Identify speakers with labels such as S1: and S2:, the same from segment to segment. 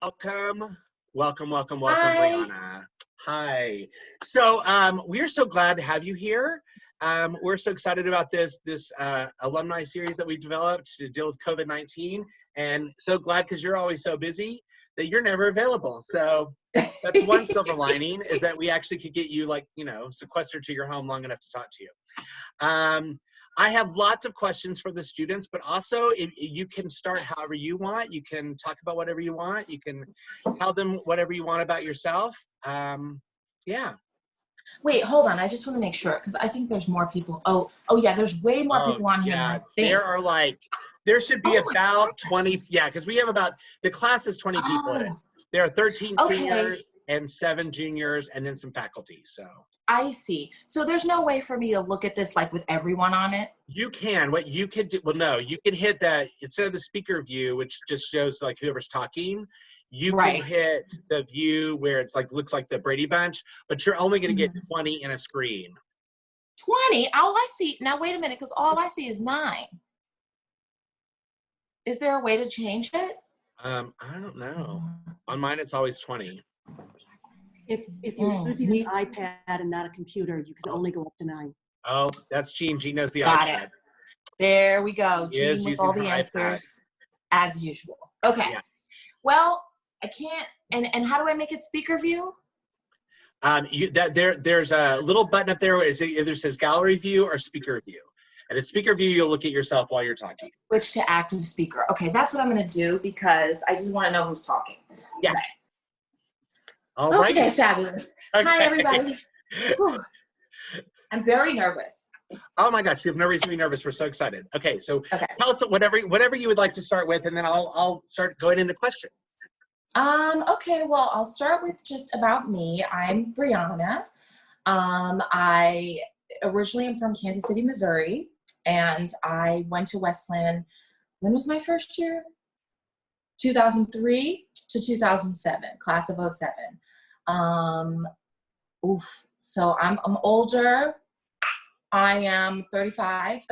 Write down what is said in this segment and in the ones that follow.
S1: Welcome, welcome,
S2: Hi.
S1: Bryonha. Hi. So we're so glad to have you here. We're so excited about this alumni series that we've developed to deal with COVID-19, and so glad because you're always so busy that you're never available. So that's one silver lining, is that we actually could get you, like, sequestered to your home long enough to talk to you. I have lots of questions for the students, but also if you can start however you want. You can talk about whatever you want. You can tell them whatever you want about yourself. Yeah.
S2: Wait, hold on. I just want to make sure because I think there's more people. Oh, yeah. There's way more
S1: Oh,
S2: people on here than
S1: yeah.
S2: I think.
S1: There should be
S2: Oh my
S1: about
S2: God.
S1: 20. Yeah, because we have the class is 20 people in it.
S2: Oh,
S1: There are 13
S2: okay.
S1: seniors and 7 juniors and then some faculty. So
S2: I see. So there's no way for me to look at this like with everyone on it.
S1: you can, what you could do, well, no, you can hit that instead of the speaker view, which just shows like whoever's talking, you can
S2: Right.
S1: hit the view where it's like, looks like the Brady Bunch, but you're only going to get 20 in a screen.
S2: 20. All I see now. Wait a minute, because all I see is 9. Is there a way to change it?
S1: I don't know. On mine, it's always 20.
S3: If you're using an iPad and not a computer, you can only go up to 9.
S1: Oh, that's Jean. Jean knows the
S2: Got
S1: iPad.
S2: it. There we go.
S1: She is
S2: Jean with
S1: using
S2: all
S1: her
S2: the
S1: iPad.
S2: answers as usual. Okay.
S1: Yeah.
S2: Well, I can't. And how do I make it speaker view?
S1: There's a little button up there where it either says gallery view or speaker view. And at speaker view, you'll look at yourself while you're talking.
S2: Switch to active speaker. Okay, that's what I'm going to do because I just want to know who's talking.
S1: Yeah.
S2: Okay.
S1: All right.
S2: Okay, fabulous.
S1: Okay.
S2: Hi, everybody. Whew. I'm very nervous.
S1: Oh my gosh, you have no reason to be nervous. We're so excited. Okay, so
S2: Okay.
S1: tell us whatever you would like to start with, and then I'll start going into questions.
S2: Okay, well, I'll start with just about me. I'm Bryonha. I originally am from Kansas City, Missouri, and I went to Westland. When was my first year? 2003 to 2007, class of 07. So I'm older. I am 35,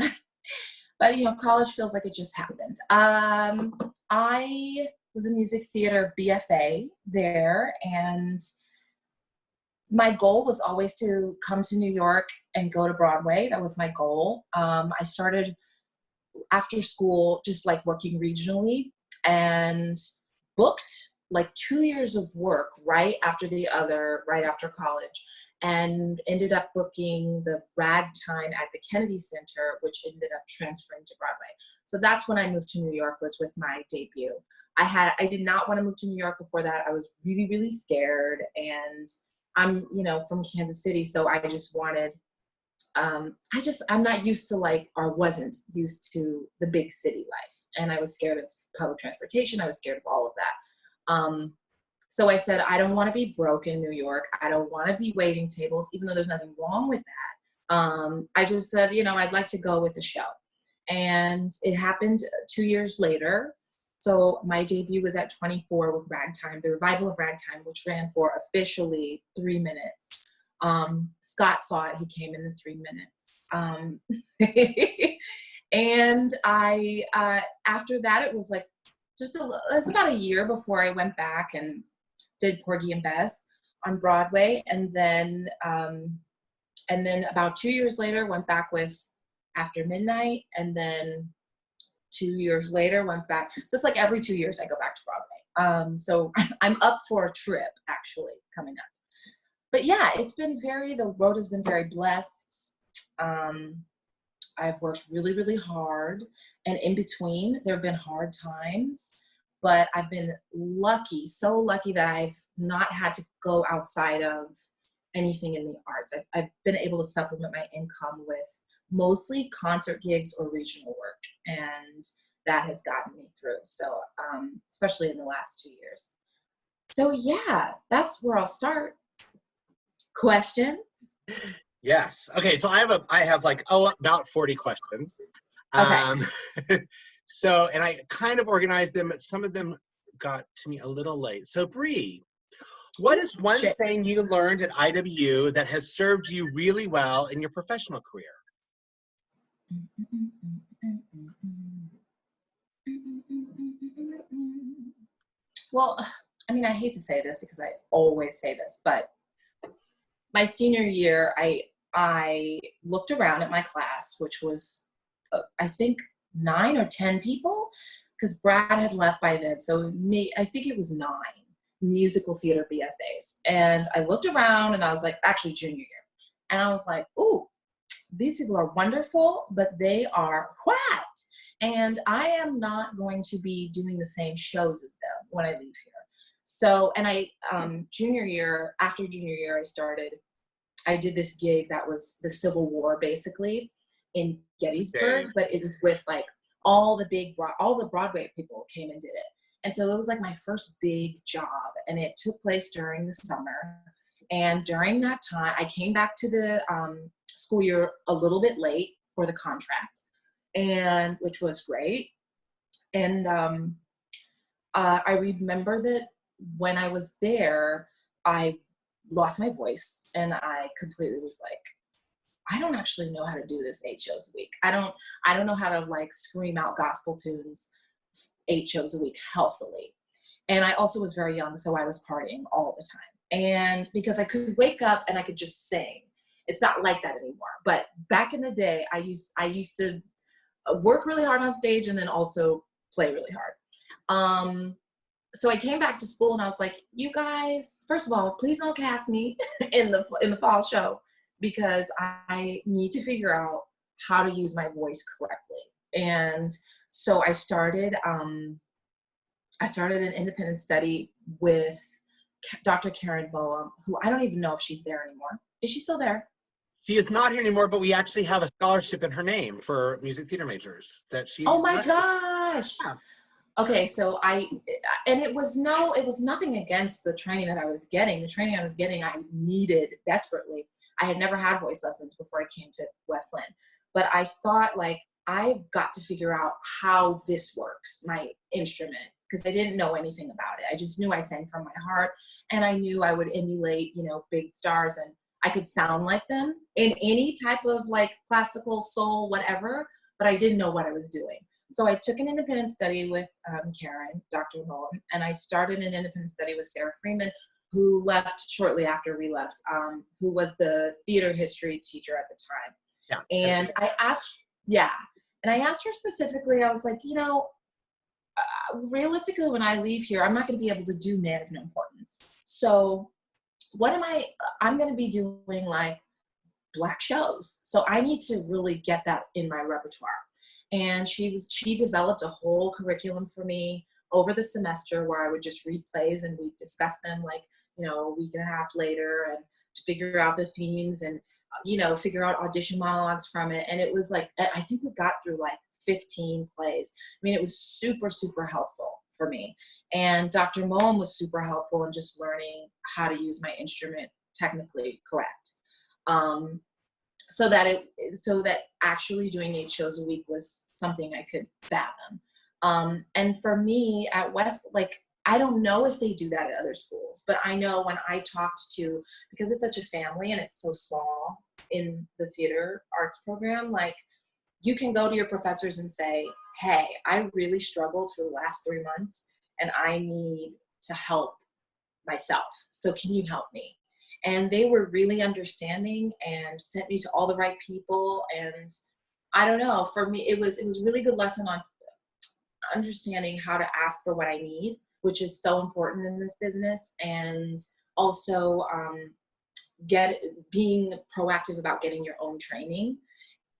S2: but college feels like it just happened. I was a music theater BFA there, and my goal was always to come to New York and go to Broadway. That was my goal. I started after school just like working regionally and booked like 2 years of work right after college, and ended up booking the ragtime at the Kennedy Center, which ended up transferring to Broadway. So that's when I moved to New York, was with my debut. I did not want to move to New York before that. I was really, really scared, and I'm, from Kansas City, so I just wanted, I'm not used to wasn't used to the big city life. And I was scared of public transportation. I was scared of all of that. So I said, I don't want to be broke in New York. I don't want to be waiting tables, even though there's nothing wrong with that. I just said, I'd like to go with the show. And it happened 2 years later. So my debut was at 24 with Ragtime, the revival of Ragtime, which ran for officially 3 minutes. Scott saw it. He came in the 3 minutes. And I, after that, it was like it was about a year before I went back and did Porgy and Bess on Broadway. And then about 2 years later, went back with After Midnight. And then 2 years later, went back. So it's like every 2 years I go back to Broadway. So I'm up for a trip actually coming up. But yeah, the road has been very blessed. I've worked really, really hard. And in between, there have been hard times. But I've been lucky, so lucky that I've not had to go outside of anything in the arts. I've been able to supplement my income with mostly concert gigs or regional work. And that has gotten me through. So especially in the last 2 years. So yeah, that's where I'll start. Questions?
S1: Yes. Okay. So I have about 40 questions.
S2: Okay.
S1: So, and I kind of organized them, but some of them got to me a little late. So Bree, what is one thing you learned at IW that has served you really well in your professional career?
S2: Well, I mean, I hate to say this because I always say this, but my senior year, I looked around at my class, which was, I think 9 or 10 people, because Brad had left by then. So I think it was 9 musical theater BFAs. And I looked around and I was like, actually junior year. And I was like, ooh, these people are wonderful, but they are what? And I am not going to be doing the same shows as them when I leave here. So, and junior year, after junior year, I did this gig that was the Civil War, basically, in Gettysburg, but it was with like all the Broadway people came and did it. And so it was like my first big job, and it took place during the summer. And during that time, I came back to the school year a little bit late for the contract, and which was great. And I remember that when I was there, I lost my voice, and I completely was like, I don't actually know how to do this 8 shows a week. I don't know how to like scream out gospel tunes 8 shows a week healthily. And I also was very young, so I was partying all the time. And because I could wake up and I could just sing. It's not like that anymore. But back in the day, I used to work really hard on stage and then also play really hard. So I came back to school and I was like, you guys, first of all, please don't cast me in the fall show, because I need to figure out how to use my voice correctly. And so I started an independent study with Dr. Karen Boehm, who I don't even know if she's there anymore. Is she still there?
S1: She is not here anymore, but we actually have a scholarship in her name for music theater majors that she's.
S2: Oh my gosh.
S1: Yeah.
S2: Okay, so it was nothing against the training that I was getting. The training I was getting, I needed desperately. I had never had voice lessons before I came to Westland, but I thought like, I've got to figure out how this works, my instrument, because I didn't know anything about it. I just knew I sang from my heart, and I knew I would emulate, big stars, and I could sound like them in any type of like classical, soul, whatever, but I didn't know what I was doing. So I took an independent study with Karen, Dr. Boehm, and I started an independent study with Sarah Freeman, who left shortly after we left, who was the theater history teacher at the time.
S1: Yeah.
S2: And I asked her specifically, I was like, realistically, when I leave here, I'm not going to be able to do Man of No Importance. So I'm going to be doing like Black shows. So I need to really get that in my repertoire. And she developed a whole curriculum for me over the semester where I would just read plays and we'd discuss them like, a week and a half later, and to figure out the themes and, figure out audition monologues from it. And it was like, I think we got through like 15 plays. I mean, it was super, super helpful for me. And Dr. Boehm was super helpful in just learning how to use my instrument technically correct. So that actually doing 8 shows a week was something I could fathom. And for me at West, like, I don't know if they do that at other schools, but I know when I talked to, because it's such a family and it's so small in the theater arts program, like you can go to your professors and say, hey, I really struggled for the last 3 months and I need to help myself. So can you help me? And they were really understanding and sent me to all the right people. And I don't know, for me, it was a really good lesson on understanding how to ask for what I need, which is so important in this business. And also being proactive about getting your own training,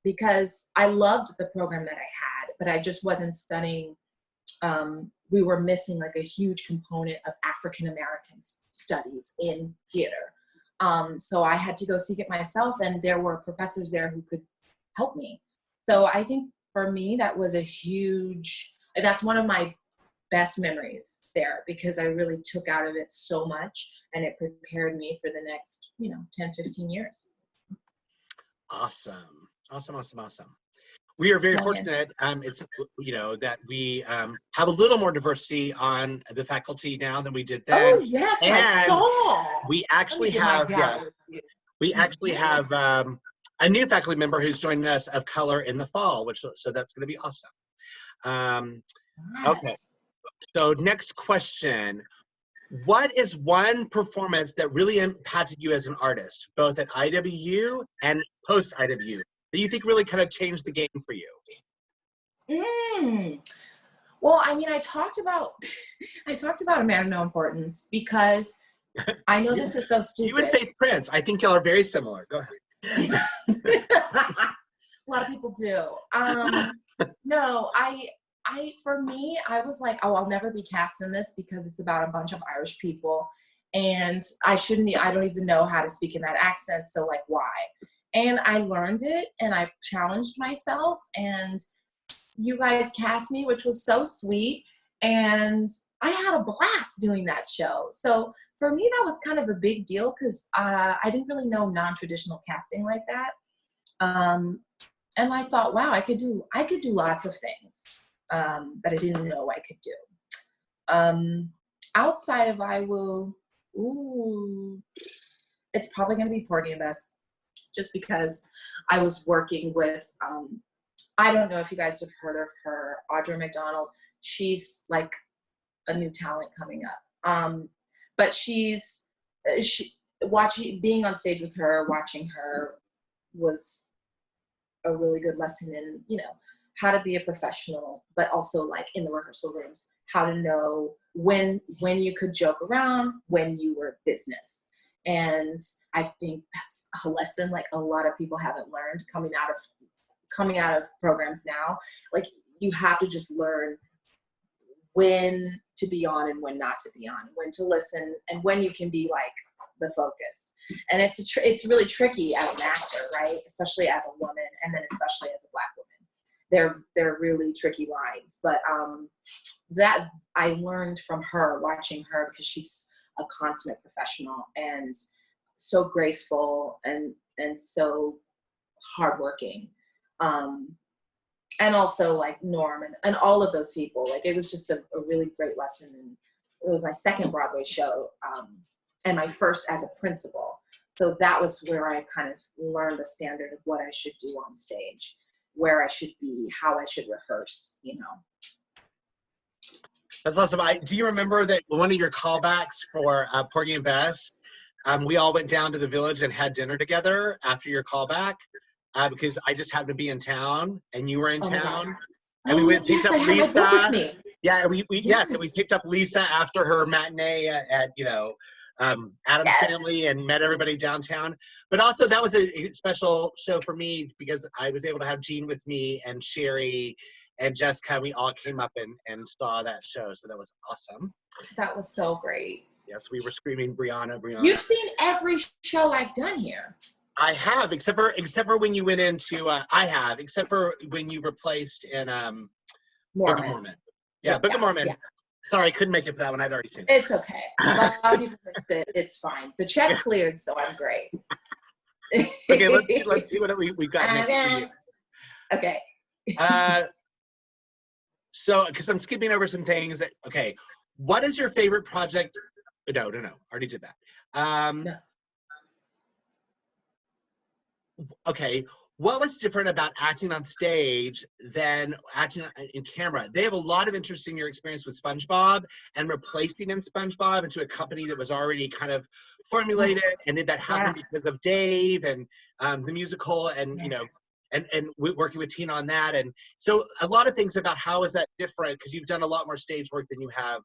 S2: because I loved the program that I had, but I just wasn't studying. We were missing like a huge component of African-American studies in theater. So I had to go seek it myself, and there were professors there who could help me. So I think for me, that's one of my best memories there, because I really took out of it so much, and it prepared me for the next, 10, 15 years.
S1: Awesome. We are very fortunate, that we have a little more diversity on the faculty now than we did then.
S2: Oh yes,
S1: and
S2: I saw.
S1: We actually have a new faculty member who's joining us of color in the fall, so that's going to be awesome.
S2: Yes.
S1: Okay, so next question. What is one performance that really impacted you as an artist, both at IWU and post IWU, that you think really kind of changed the game for you?
S2: Well, I mean, I talked about A Man of No Importance because I know this is so stupid.
S1: You and Faith Prince, I think y'all are very similar. Go ahead.
S2: A lot of people do. No, for me, I was like, oh, I'll never be cast in this because it's about a bunch of Irish people, and I don't even know how to speak in that accent, so like, why? And I learned it, and I've challenged myself, and you guys cast me, which was so sweet, and I had a blast doing that show. So for me, that was kind of a big deal because I didn't really know non-traditional casting like that. And I thought, wow, I could do lots of things that I didn't know I could do. Outside of IWU, it's probably going to be Porgy and Bess, just because I was working with, I don't know if you guys have heard of her, Audra McDonald. She's like a new talent coming up. But being on stage with her, watching her was a really good lesson in, how to be a professional, but also like in the rehearsal rooms, how to know when you could joke around, when you were business. And I think that's a lesson like a lot of people haven't learned coming out of programs now. Like, you have to just learn when to be on and when not to be on, when to listen, and when you can be like the focus. And it's really tricky as an actor, right? Especially as a woman, and then especially as a Black woman. They're really tricky lines. But that I learned from her, watching her, because she's a consummate professional and so graceful and so hardworking. And also like Norm and all of those people. Like, it was just a really great lesson. And it was my second Broadway show, and my first as a principal. So that was where I kind of learned the standard of what I should do on stage, where I should be, how I should rehearse,
S1: That's awesome. Do you remember that one of your callbacks for Porgy and Bess, we all went down to the Village and had dinner together after your callback? Because I just happened to be in town and you were in town, and we went and picked up Lisa.
S2: Had my book with me.
S1: Yeah, and we picked up Lisa after her matinee at Adam's Family, and met everybody downtown. But also that was a special show for me because I was able to have Jean with me, and Sherry and Jessica. We all came up and saw that show, so that was awesome.
S2: That was so great.
S1: Yes, we were screaming Bryonha, Bryonha.
S2: You've seen every show I've done here.
S1: I have, except for when you went into, except for when you replaced in Book of Mormon. Yeah, Book of Mormon. Yeah. Sorry, I couldn't make it for that one. I'd already seen it.
S2: It's okay. A lot of people missed it. It's fine. The check cleared, so I'm great.
S1: Okay, let's see what we've got next for you.
S2: Okay.
S1: So, because I'm skipping over some things what is your favorite project? No, already did that.
S2: No.
S1: Okay, what was different about acting on stage than acting in camera? They have a lot of interest in your experience with SpongeBob and replacing in SpongeBob into a company that was already kind of formulated. And did that happen because of Dave and the musical and, and working with Tina on that? And so a lot of things about how is that different, because you've done a lot more stage work than you have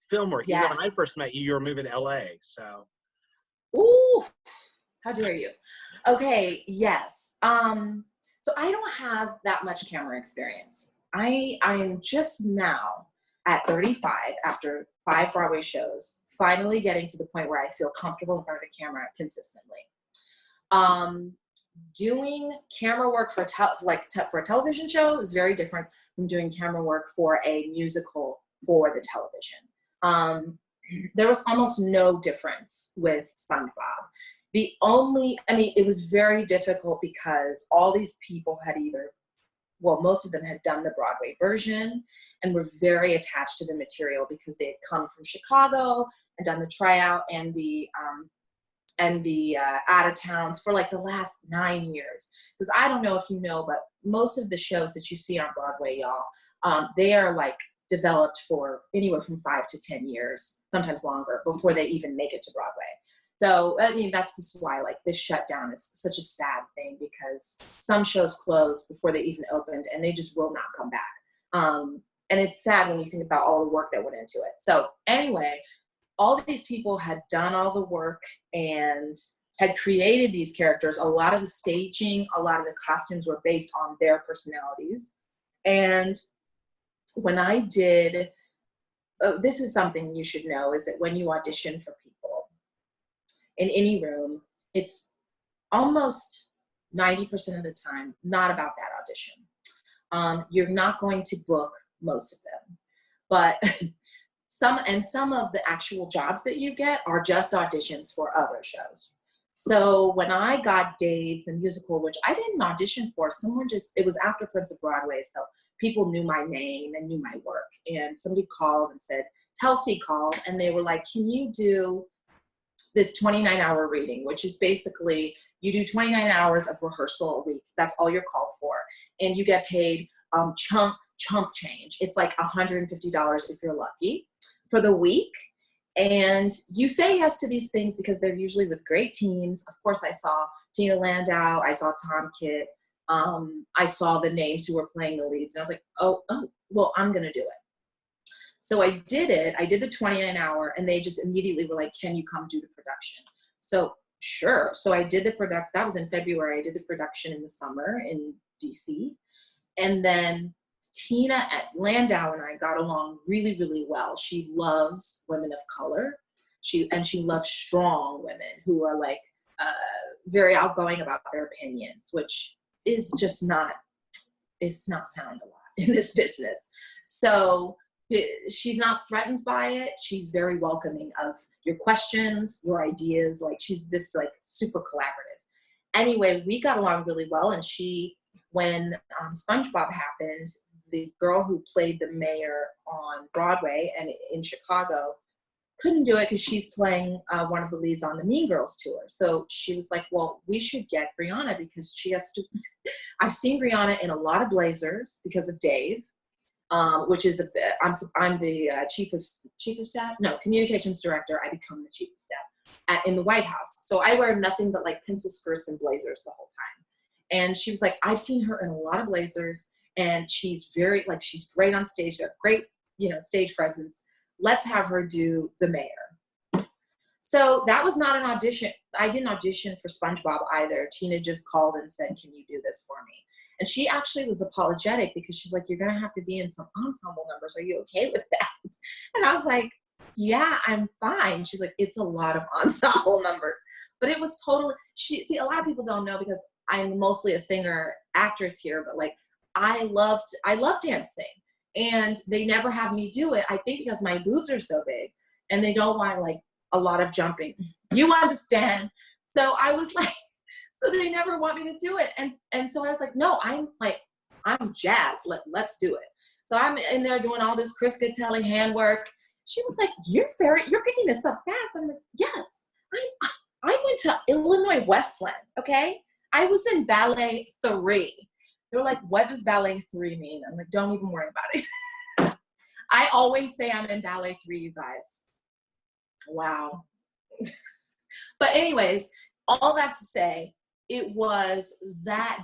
S1: film work.
S2: Yes.
S1: When I first met you, you were moving to LA, so.
S2: Ooh. How dare you? Okay, yes. So I don't have that much camera experience. I am just now at 35, after 5 Broadway shows, finally getting to the point where I feel comfortable in front of the camera consistently. Doing camera work for a television show is very different from doing camera work for a musical for the television. There was almost no difference with SpongeBob. It was very difficult because all these people had most of them had done the Broadway version and were very attached to the material because they had come from Chicago and done the tryout and the out of towns for like the last 9 years. Because I don't know if you know, but most of the shows that you see on Broadway, y'all, they are like developed for anywhere from 5 to 10 years, sometimes longer, before they even make it to Broadway. So, I mean, that's just why like this shutdown is such a sad thing, because some shows closed before they even opened and they just will not come back. And it's sad when you think about all the work that went into it. So anyway, all these people had done all the work and had created these characters. A lot of the staging, a lot of the costumes were based on their personalities. And when I did, this is something you should know, is that when you audition for people in any room, it's almost 90% of the time not about that audition. You're not going to book most of them, but some of the actual jobs that you get are just auditions for other shows. So when I got Dave the musical, which I didn't audition for, it was after Prince of Broadway, so people knew my name and knew my work. And somebody called and said, Telsey called, and they were like, can you do this 29-hour reading, which is basically you do 29 hours of rehearsal a week. That's all you're called for. And you get paid chump change. It's like $150 if you're lucky for the week. And you say yes to these things because they're usually with great teams. Of course, I saw Tina Landau. I saw Tom Kitt. I saw the names who were playing the leads. And I was like, oh, well, I'm going to do it. So I did it. I did the 29-hour, and they just immediately were like, can you come do the production? So sure. So I did the production. That was in February. I did the production in the summer in DC. And then Tina at Landau and I got along really, really well. She loves women of color. She loves strong women who are like very outgoing about their opinions, which is just not found a lot in this business. So she's not threatened by it. She's very welcoming of your questions, your ideas. Like she's just like super collaborative. Anyway, we got along really well. And when SpongeBob happened, the girl who played the mayor on Broadway and in Chicago couldn't do it because she's playing one of the leads on the Mean Girls tour. So she was like, well, we should get Bryonha because she has to. I've seen Bryonha in a lot of blazers because of Dave, which is I'm the chief of staff. No, communications director. I become the chief of staff in the White House. So I wear nothing but like pencil skirts and blazers the whole time. And she was like, I've seen her in a lot of blazers. And she's she's great on stage. She's got great, stage presence. Let's have her do the mayor. So that was not an audition. I didn't audition for SpongeBob either. Tina just called and said, can you do this for me? And she actually was apologetic because she's like, you're going to have to be in some ensemble numbers. Are you okay with that? And I was like, yeah, I'm fine. She's like, it's a lot of ensemble numbers. But it was totally, a lot of people don't know because I'm mostly a singer actress here, but like, I love dancing, and they never have me do it. I think because my boobs are so big and they don't want like a lot of jumping. You understand? So I was like, so they never want me to do it. And so I was like, no, I'm jazzed. Let's do it. So I'm in there doing all this Chris Gattelli handwork. She was like, you're picking this up fast. I'm like, yes, I went to Illinois Westland. Okay. I was in ballet 3. They're like, what does ballet 3 mean? I'm like, don't even worry about it. I always say I'm in ballet 3, you guys. Wow. But anyways, all that to say, it was that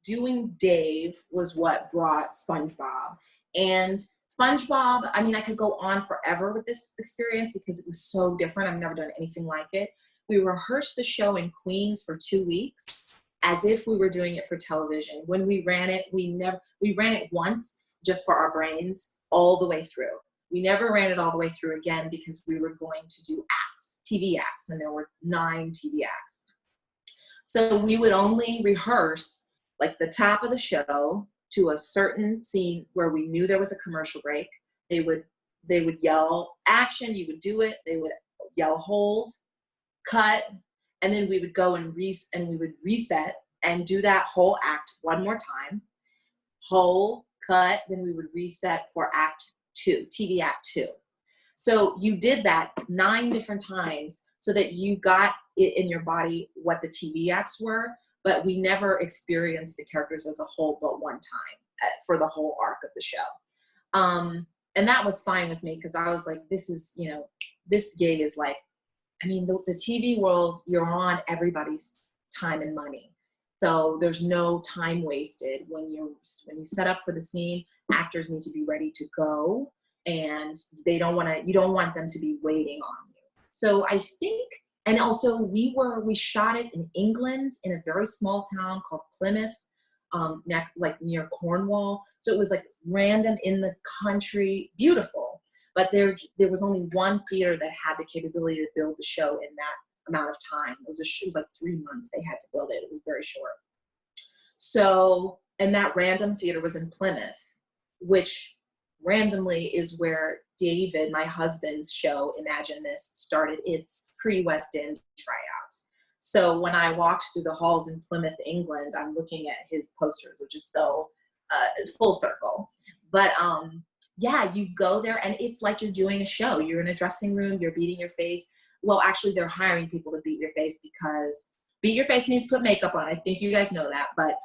S2: doing Dave was what brought SpongeBob. And SpongeBob, I mean, I could go on forever with this experience because it was so different. I've never done anything like it. We rehearsed the show in Queens for 2 weeks, as if we were doing it for television. When we ran it, we ran it once just for our brains all the way through. We never ran it all the way through again because we were going to do acts, TV acts, and there were 9 TV acts. So we would only rehearse like the top of the show to a certain scene where we knew there was a commercial break. They would yell action, you would do it. They would yell hold, cut, and then we would go and we would reset and do that whole act one more time. Hold, cut, then we would reset for act 2, TV act 2. So you did that 9 different times so that you got it in your body what the TV acts were, but we never experienced the characters as a whole but one time for the whole arc of the show. And that was fine with me because I was like, this is, you know, this gig is like, I mean, the TV world, you're on everybody's time and money. So there's no time wasted when you set up for the scene. Actors need to be ready to go, and you don't want them to be waiting on you. So I think, and also we shot it in England in a very small town called Plymouth, like near Cornwall. So it was like random in the country, beautiful. But there was only one theater that had the capability to build the show in that amount of time. It was like 3 months they had to build it. It was very short. So, and that random theater was in Plymouth, which randomly is where David, my husband's show, Imagine This, started its pre-West End tryout. So when I walked through the halls in Plymouth, England, I'm looking at his posters, which is so full circle. But yeah, you go there and it's like you're doing a show. You're in a dressing room, you're beating your face. Well, actually, they're hiring people to beat your face because beat your face means put makeup on. I think you guys know that, but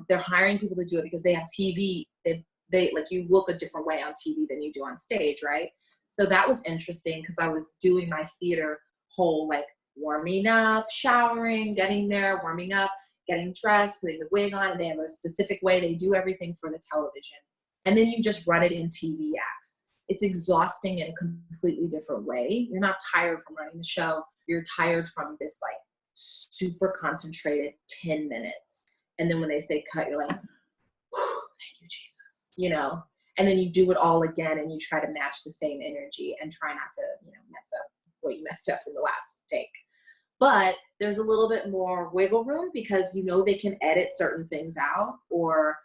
S2: they're hiring people to do it because they have TV. They like, you look a different way on TV than you do on stage, right? So that was interesting because I was doing my theater whole, like warming up, showering, getting there, warming up, getting dressed, putting the wig on, and they have a specific way they do everything for the television. And then you just run it in TV acts. It's exhausting in a completely different way. You're not tired from running the show. You're tired from this like super concentrated 10 minutes. And then when they say cut, you're like, thank you, Jesus, you know? And then you do it all again and you try to match the same energy and try not to, you know, mess up what you messed up in the last take. But there's a little bit more wiggle room because, you know, they can edit certain things out, or,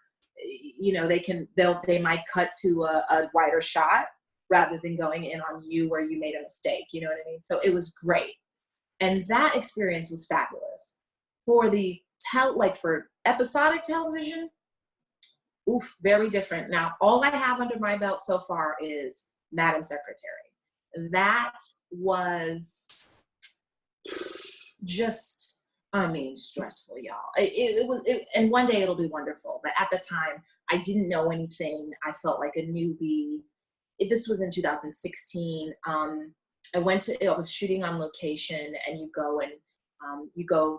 S2: you know, they might cut to a wider shot rather than going in on you where you made a mistake. You know what I mean? So it was great. And that experience was fabulous. For the for episodic television, oof, very different. Now, all I have under my belt so far is Madam Secretary. That was just, I mean, stressful, y'all. It was, and one day it'll be wonderful. But at the time, I didn't know anything. I felt like a newbie. This was in 2016. I was shooting on location, and you go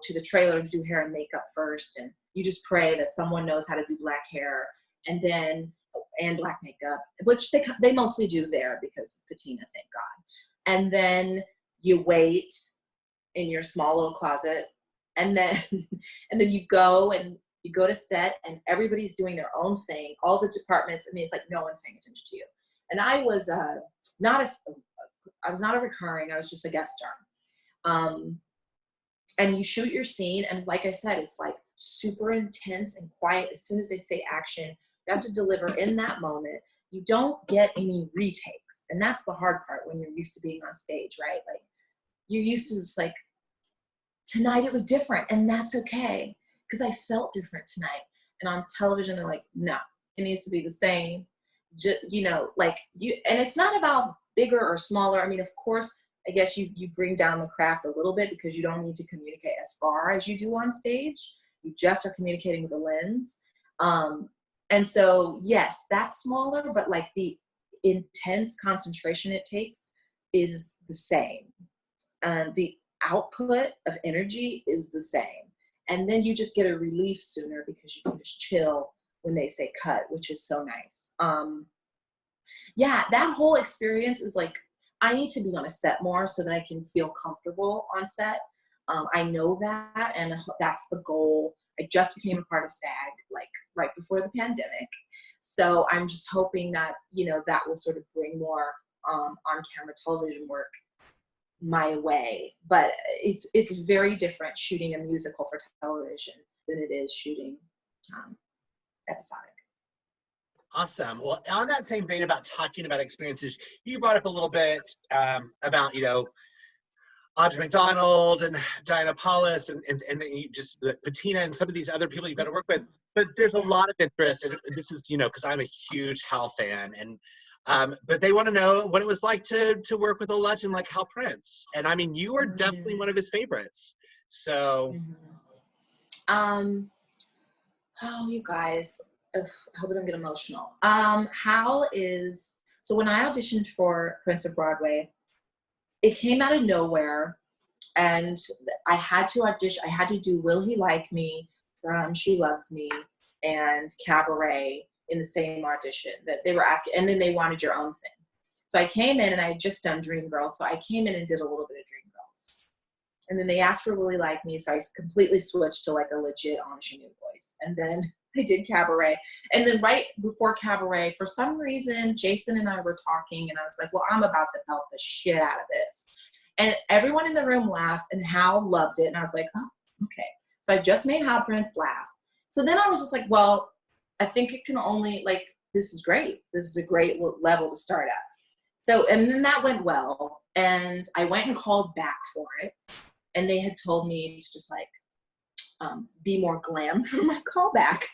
S2: to the trailer to do hair and makeup first, and you just pray that someone knows how to do black hair and black makeup, which they mostly do there because patina, thank God. And then you wait in your small little closet, and then you go to set, and everybody's doing their own thing. All the departments. I mean, it's like no one's paying attention to you. And I was not a recurring. I was just a guest star. And you shoot your scene, and like I said, it's like super intense and quiet. As soon as they say action, you have to deliver in that moment. You don't get any retakes, and that's the hard part when you're used to being on stage, right? Like you're used to just like, tonight it was different, and that's okay, because I felt different tonight. And on television, they're like, no, it needs to be the same. You know, like and it's not about bigger or smaller. I mean, of course, I guess you bring down the craft a little bit because you don't need to communicate as far as you do on stage. You just are communicating with a lens. And so, yes, that's smaller, but like the intense concentration it takes is the same. The output of energy is the same. And then you just get a relief sooner because you can just chill when they say cut, which is so nice. Yeah, that whole experience is like, I need to be on a set more so that I can feel comfortable on set. I know that, and that's the goal. I just became a part of SAG like right before the pandemic. So I'm just hoping that, you know, that will sort of bring more on-camera television work my way. But it's very different shooting a musical for television than it is shooting episodic.
S1: Awesome. Well, on that same vein about talking about experiences, you brought up a little bit about, you know, Audra McDonald and Diana Paulus and you just Patina and some of these other people you've got to work with. But there's a lot of interest, and this is, you know, because I'm a huge Hal fan, and but they want to know what it was like to work with a legend like Hal Prince. And I mean, you are definitely one of his favorites. So,
S2: oh, you guys. Ugh, I hope I don't get emotional. Hal is, So when I auditioned for Prince of Broadway, it came out of nowhere. And I had to audition. I had to do Will He Like Me from She Loves Me and Cabaret in the same audition that they were asking. And then they wanted your own thing. So I came in and I had just done Dreamgirls. So I came in and did a little bit of Dreamgirls. And then they asked for Will He Like Me. So I completely switched to like a legit ingenue voice. And then I did Cabaret. And then right before Cabaret, for some reason, Jason and I were talking and I was like, well, I'm about to belt the shit out of this. And everyone in the room laughed and Hal loved it. And I was like, oh, okay. So I just made Hal Prince laugh. So then I was just like, well, I think it can only, like, this is great. This is a great level to start at. So, and then that went well. And I went and called back for it. And they had told me to just like be more glam for my callback.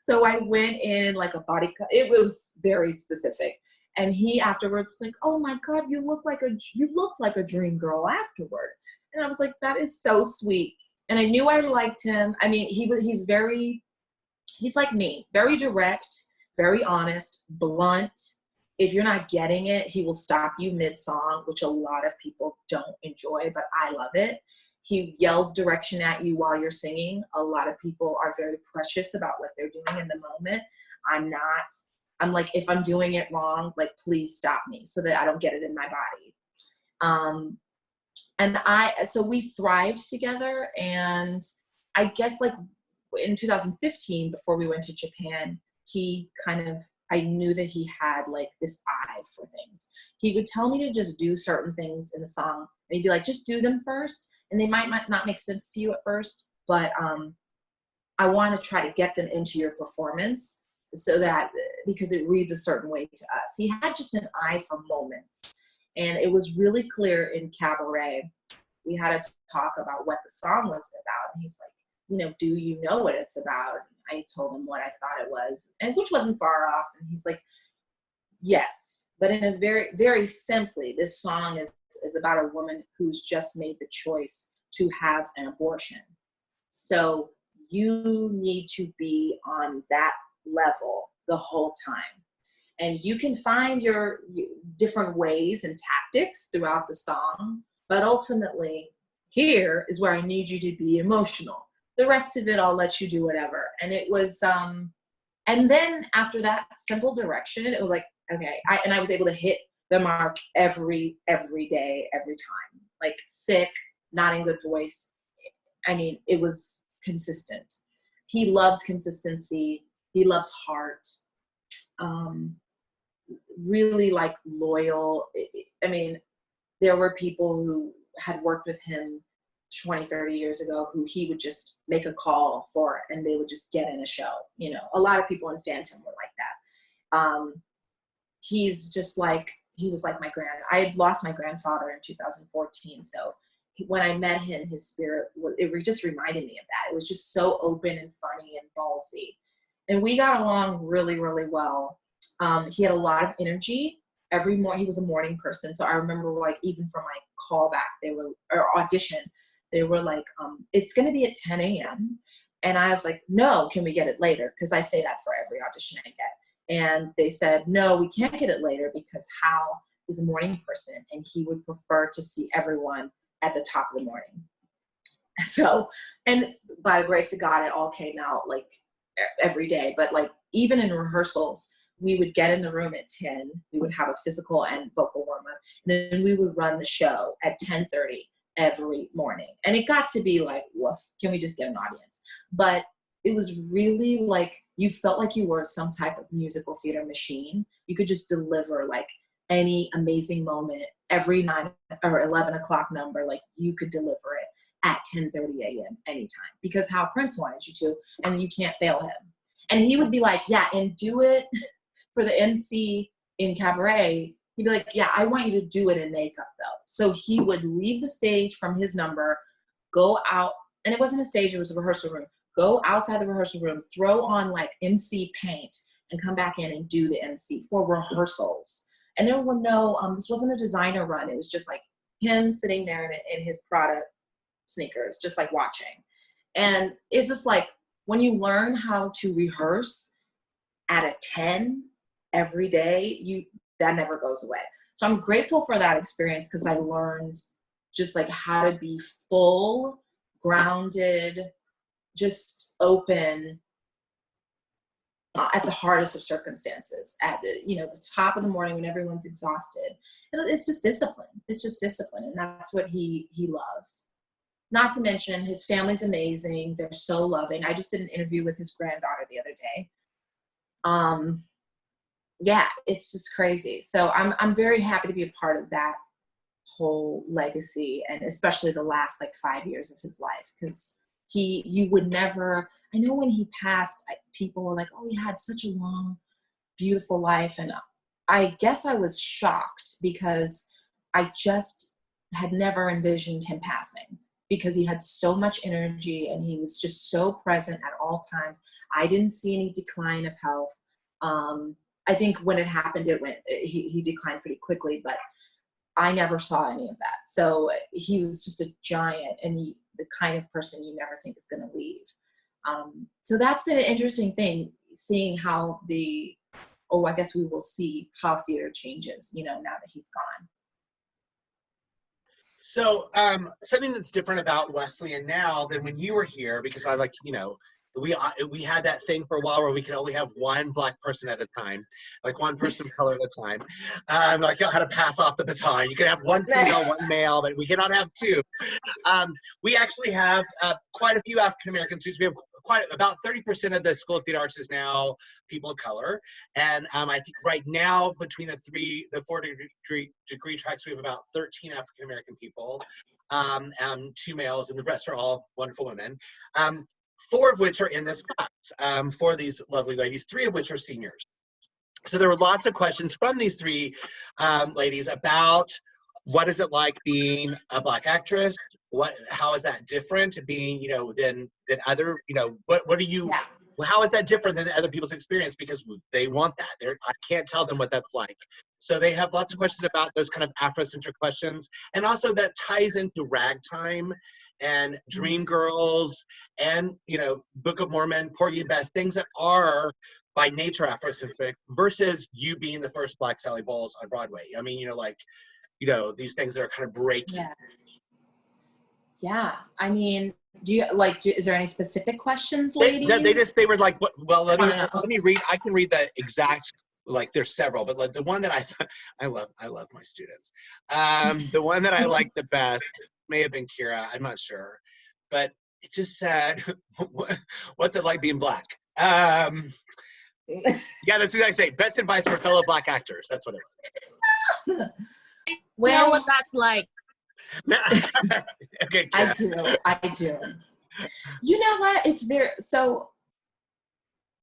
S2: So I went in like a body cut. It was very specific. And he afterwards was like, oh my God, you looked like a dream girl afterward. And I was like, that is so sweet. And I knew I liked him. I mean, he's like me, very direct, very honest, blunt. If you're not getting it, he will stop you mid-song, which a lot of people don't enjoy, but I love it. He yells direction at you while you're singing. A lot of people are very precious about what they're doing in the moment. I'm not. I'm like, if I'm doing it wrong, like, please stop me so that I don't get it in my body. So we thrived together. And I guess like in 2015, before we went to Japan, I knew that he had like this eye for things. He would tell me to just do certain things in the song. And he'd be like, just do them first. And they might not make sense to you at first, but I want to try to get them into your performance. So that, because it reads a certain way to us. He had just an eye for moments. And it was really clear in Cabaret. We had to talk about what the song was about. And he's like, do you know what it's about? And I told him what I thought it was, and which wasn't far off. And he's like, yes. But in a very, very simply, this song is about a woman who's just made the choice to have an abortion. So you need to be on that level the whole time. And you can find your different ways and tactics throughout the song, but ultimately here is where I need you to be emotional. The rest of it, I'll let you do whatever. And it was, and then after that simple direction, it was like, okay. I was able to hit the mark every day, every time. Like sick, not in good voice. I mean, it was consistent. He loves consistency. He loves heart. Really like loyal. I mean, there were people who had worked with him 20, 30 years ago who he would just make a call for and they would just get in a show. A lot of people in Phantom were like that. He's just like, he was like I had lost my grandfather in 2014. So when I met him, his spirit, it just reminded me of that. It was just so open and funny and ballsy. And we got along really, really well. He had a lot of energy. Every morning, he was a morning person. So I remember like, even for my callback, or audition, they were like, it's going to be at 10 a.m. And I was like, no, can we get it later? Because I say that for every audition I get. And they said, no, we can't get it later because Hal is a morning person and he would prefer to see everyone at the top of the morning. So, and by the grace of God, it all came out like every day. But like, even in rehearsals, we would get in the room at 10. We would have a physical and vocal warm-up. And then we would run the show at 10:30 every morning. And it got to be like, woof, can we just get an audience? But it was really like, you felt like you were some type of musical theater machine. You could just deliver like any amazing moment every 9 or 11 o'clock number. Like you could deliver it at 10:30 a.m. anytime because Hal Prince wanted you to, and you can't fail him. And he would be like, yeah, and do it for the MC in Cabaret. He'd be like, yeah, I want you to do it in makeup though. So he would leave the stage from his number, go out, and it wasn't a stage, it was a rehearsal room. Go outside the rehearsal room, throw on like MC paint, and come back in and do the MC for rehearsals. And there were no, this wasn't a designer run. It was just like him sitting there in his Prada sneakers, just like watching. And it's just like, when you learn how to rehearse at a 10 every day, that never goes away. So I'm grateful for that experience because I learned just like how to be full, grounded, just open at the hardest of circumstances, at, you know, the top of the morning when everyone's exhausted. And it's just discipline. It's just discipline. And that's what he loved. Not to mention his family's amazing. They're so loving. I just did an interview with his granddaughter the other day. Yeah, it's just crazy. So I'm very happy to be a part of that whole legacy, and especially the last like 5 years of his life, because you would never, I know when he passed, people were like, oh, he had such a long, beautiful life. And I guess I was shocked because I just had never envisioned him passing, because he had so much energy and he was just so present at all times. I didn't see any decline of health. I think when it happened, he declined pretty quickly, but I never saw any of that. So he was just a giant, and the kind of person you never think is going to leave. So that's been an interesting thing, seeing how I guess we will see how theater changes, you know, now that he's gone.
S1: So something that's different about Wesleyan now than when you were here, because I like, you know, we had that thing for a while where we could only have one Black person at a time, like one person of color at a time. Like how to pass off the baton. You could have one female, one male, but we cannot have two. We actually have quite a few African American students. We have about 30% of the School of Theater Arts is now people of color, and I think right now between the 4 degree tracks, we have about 13 African American people, 2 males, and the rest are all wonderful women. 4 of which are in this class, 4 of these lovely ladies, 3 of which are seniors. So there were lots of questions from these 3 ladies about what is it like being a Black actress? How is that different being, you know, than other, you know, what do you, how is that different than other people's experience? Because they want that. I can't tell them what that's like. So they have lots of questions about those kind of Afrocentric questions. And also that ties into ragtime and Dreamgirls and, you know, Book of Mormon, Porgy and Bess, things that are by nature Afrocentric versus you being the first Black Sally Bowles on Broadway. I mean, you know, like, you know, these things that are kind of breaking.
S2: Yeah. I mean, is there any specific questions, ladies?
S1: They were like, well, let me read. I can read the exact, like there's several, but like the one that I love my students. The one that I like the best may have been Kira, I'm not sure, but it just said, what's it like being Black? Yeah, that's what I say. Best advice for fellow Black actors. That's what it was.
S4: Well, you know what that's like.
S1: Okay,
S2: Kira. I do. You know what? So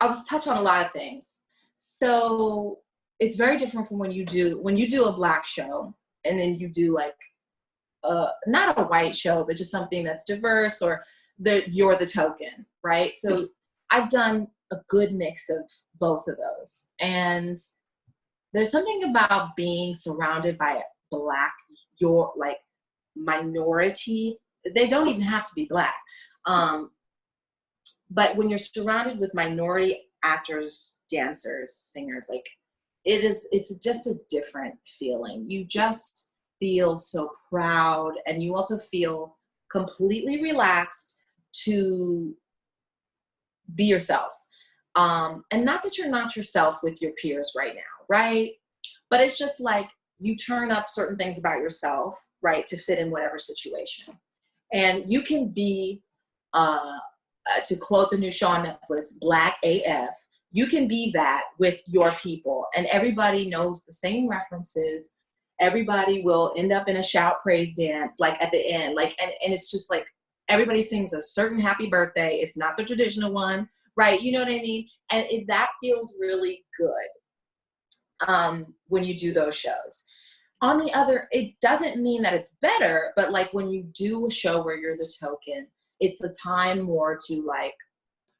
S2: I'll just touch on a lot of things. So it's very different from when you do a Black show and then you do like not a white show, but just something that's diverse, or you're the token, right? So I've done a good mix of both of those. And there's something about being surrounded by Black, your like minority, they don't even have to be Black. But when you're surrounded with minority actors, dancers, singers, like it's just a different feeling. You just feel so proud, and you also feel completely relaxed to be yourself. And not that you're not yourself with your peers right now, right? But it's just like you turn up certain things about yourself, right, to fit in whatever situation. And you can be, to quote the new show on Netflix, Black AF, you can be that with your people, and everybody knows the same references. Everybody will end up in a shout praise dance, like at the end, like, and it's just like everybody sings a certain happy birthday. It's not the traditional one, right? You know what I mean? And that feels really good when you do those shows. On the other, it doesn't mean that it's better, but like when you do a show where you're the token, it's a time more to, like,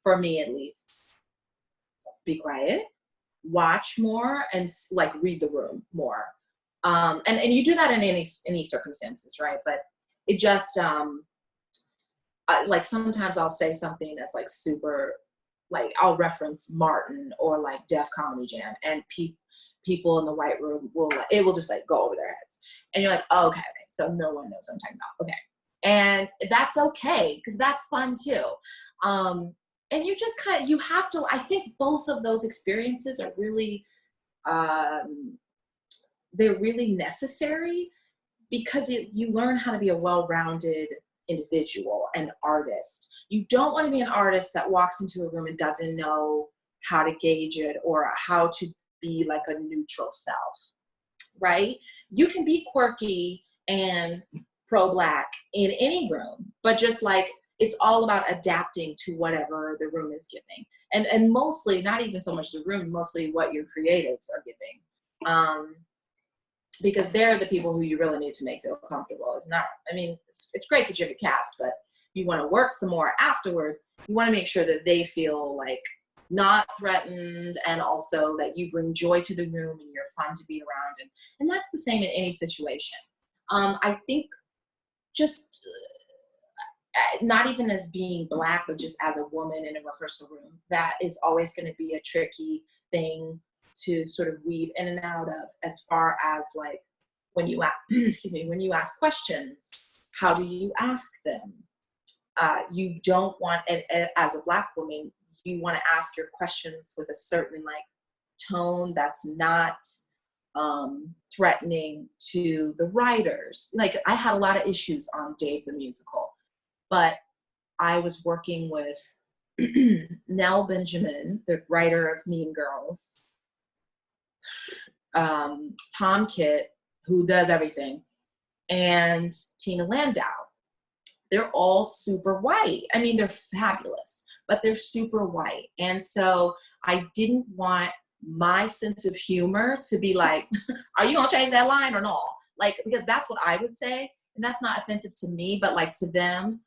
S2: for me at least, be quiet, watch more, and like read the room more. And you do that in any circumstances, right? But it just, like sometimes I'll say something that's like super, like I'll reference Martin or like Def Comedy Jam, and people in the white room it will just like go over their heads. And you're like, oh, okay, so no one knows what I'm talking about. Okay. And that's okay, because that's fun too. And you just you have to, I think both of those experiences are really, they're really necessary, because you learn how to be a well-rounded individual and artist. You don't want to be an artist that walks into a room and doesn't know how to gauge it or how to be like a neutral self, right? You can be quirky and pro-Black in any room, but just like, it's all about adapting to whatever the room is giving. And mostly, not even so much the room, mostly what your creatives are giving. Because they're the people who you really need to make feel comfortable. It's not, I mean, it's great that you have a cast, but you want to work some more afterwards. You want to make sure that they feel like not threatened, and also that you bring joy to the room and you're fun to be around. And that's the same in any situation. I think just not even as being Black, but just as a woman in a rehearsal room, that is always going to be a tricky thing to sort of weave in and out of, as far as like when you when you ask questions, how do you ask them? You don't want, as a Black woman, you want to ask your questions with a certain like tone that's not threatening to the writers. Like, I had a lot of issues on Dave the Musical, but I was working with Nell Benjamin, the writer of Mean Girls, Tom Kitt, who does everything, and Tina Landau. They're all super white. I mean, they're fabulous, but they're super white. And so I didn't want my sense of humor to be like, are you gonna change that line or not? Like, because that's what I would say, and that's not offensive to me, but like to them,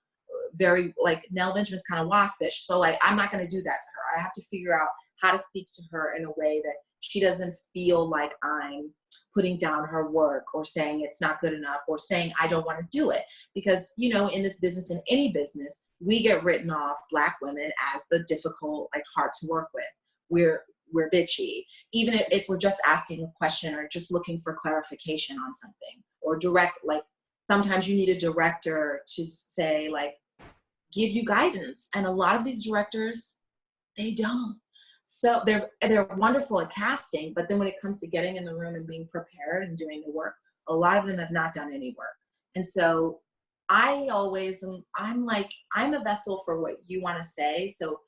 S2: very, like, Nell Benjamin's kind of waspish. So like, I'm not gonna do that to her. I have to figure out how to speak to her in a way that she doesn't feel like I'm putting down her work or saying it's not good enough or saying I don't want to do it. Because, you know, in this business, in any business, we get written off, Black women, as the difficult, like, hard to work with. We're bitchy. Even if we're just asking a question or just looking for clarification on something, or direct, like, sometimes you need a director to say, like, give you guidance. And a lot of these directors, they don't. So they're wonderful at casting, but then when it comes to getting in the room and being prepared and doing the work, a lot of them have not done any work. And so I always I'm like, I'm a vessel for what you want to say. So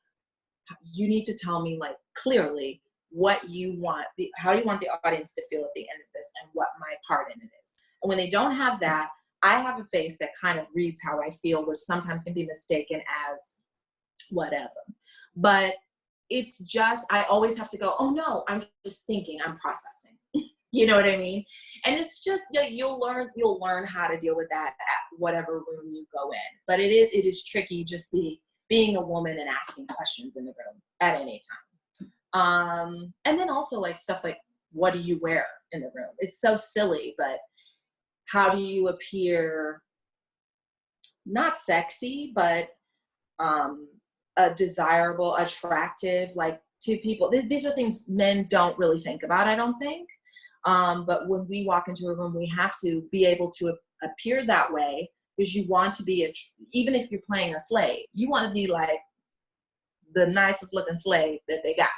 S2: you need to tell me, like, clearly what you want, how you want the audience to feel at the end of this, and what my part in it is. And when they don't have that, I have a face that kind of reads how I feel, which sometimes can be mistaken as whatever. But it's just, I always have to go, oh no, I'm just thinking, I'm processing. You know what I mean? And it's just, you'll learn how to deal with that at whatever room you go in. But it is tricky just being a woman and asking questions in the room at any time. And then also, like, stuff like, what do you wear in the room? It's so silly, but how do you appear not sexy, but desirable, attractive, like, to people? These are things men don't really think about, I don't think. But when we walk into a room, we have to be able to appear that way, because you want to be, even if you're playing a slave, you want to be like the nicest looking slave that they got.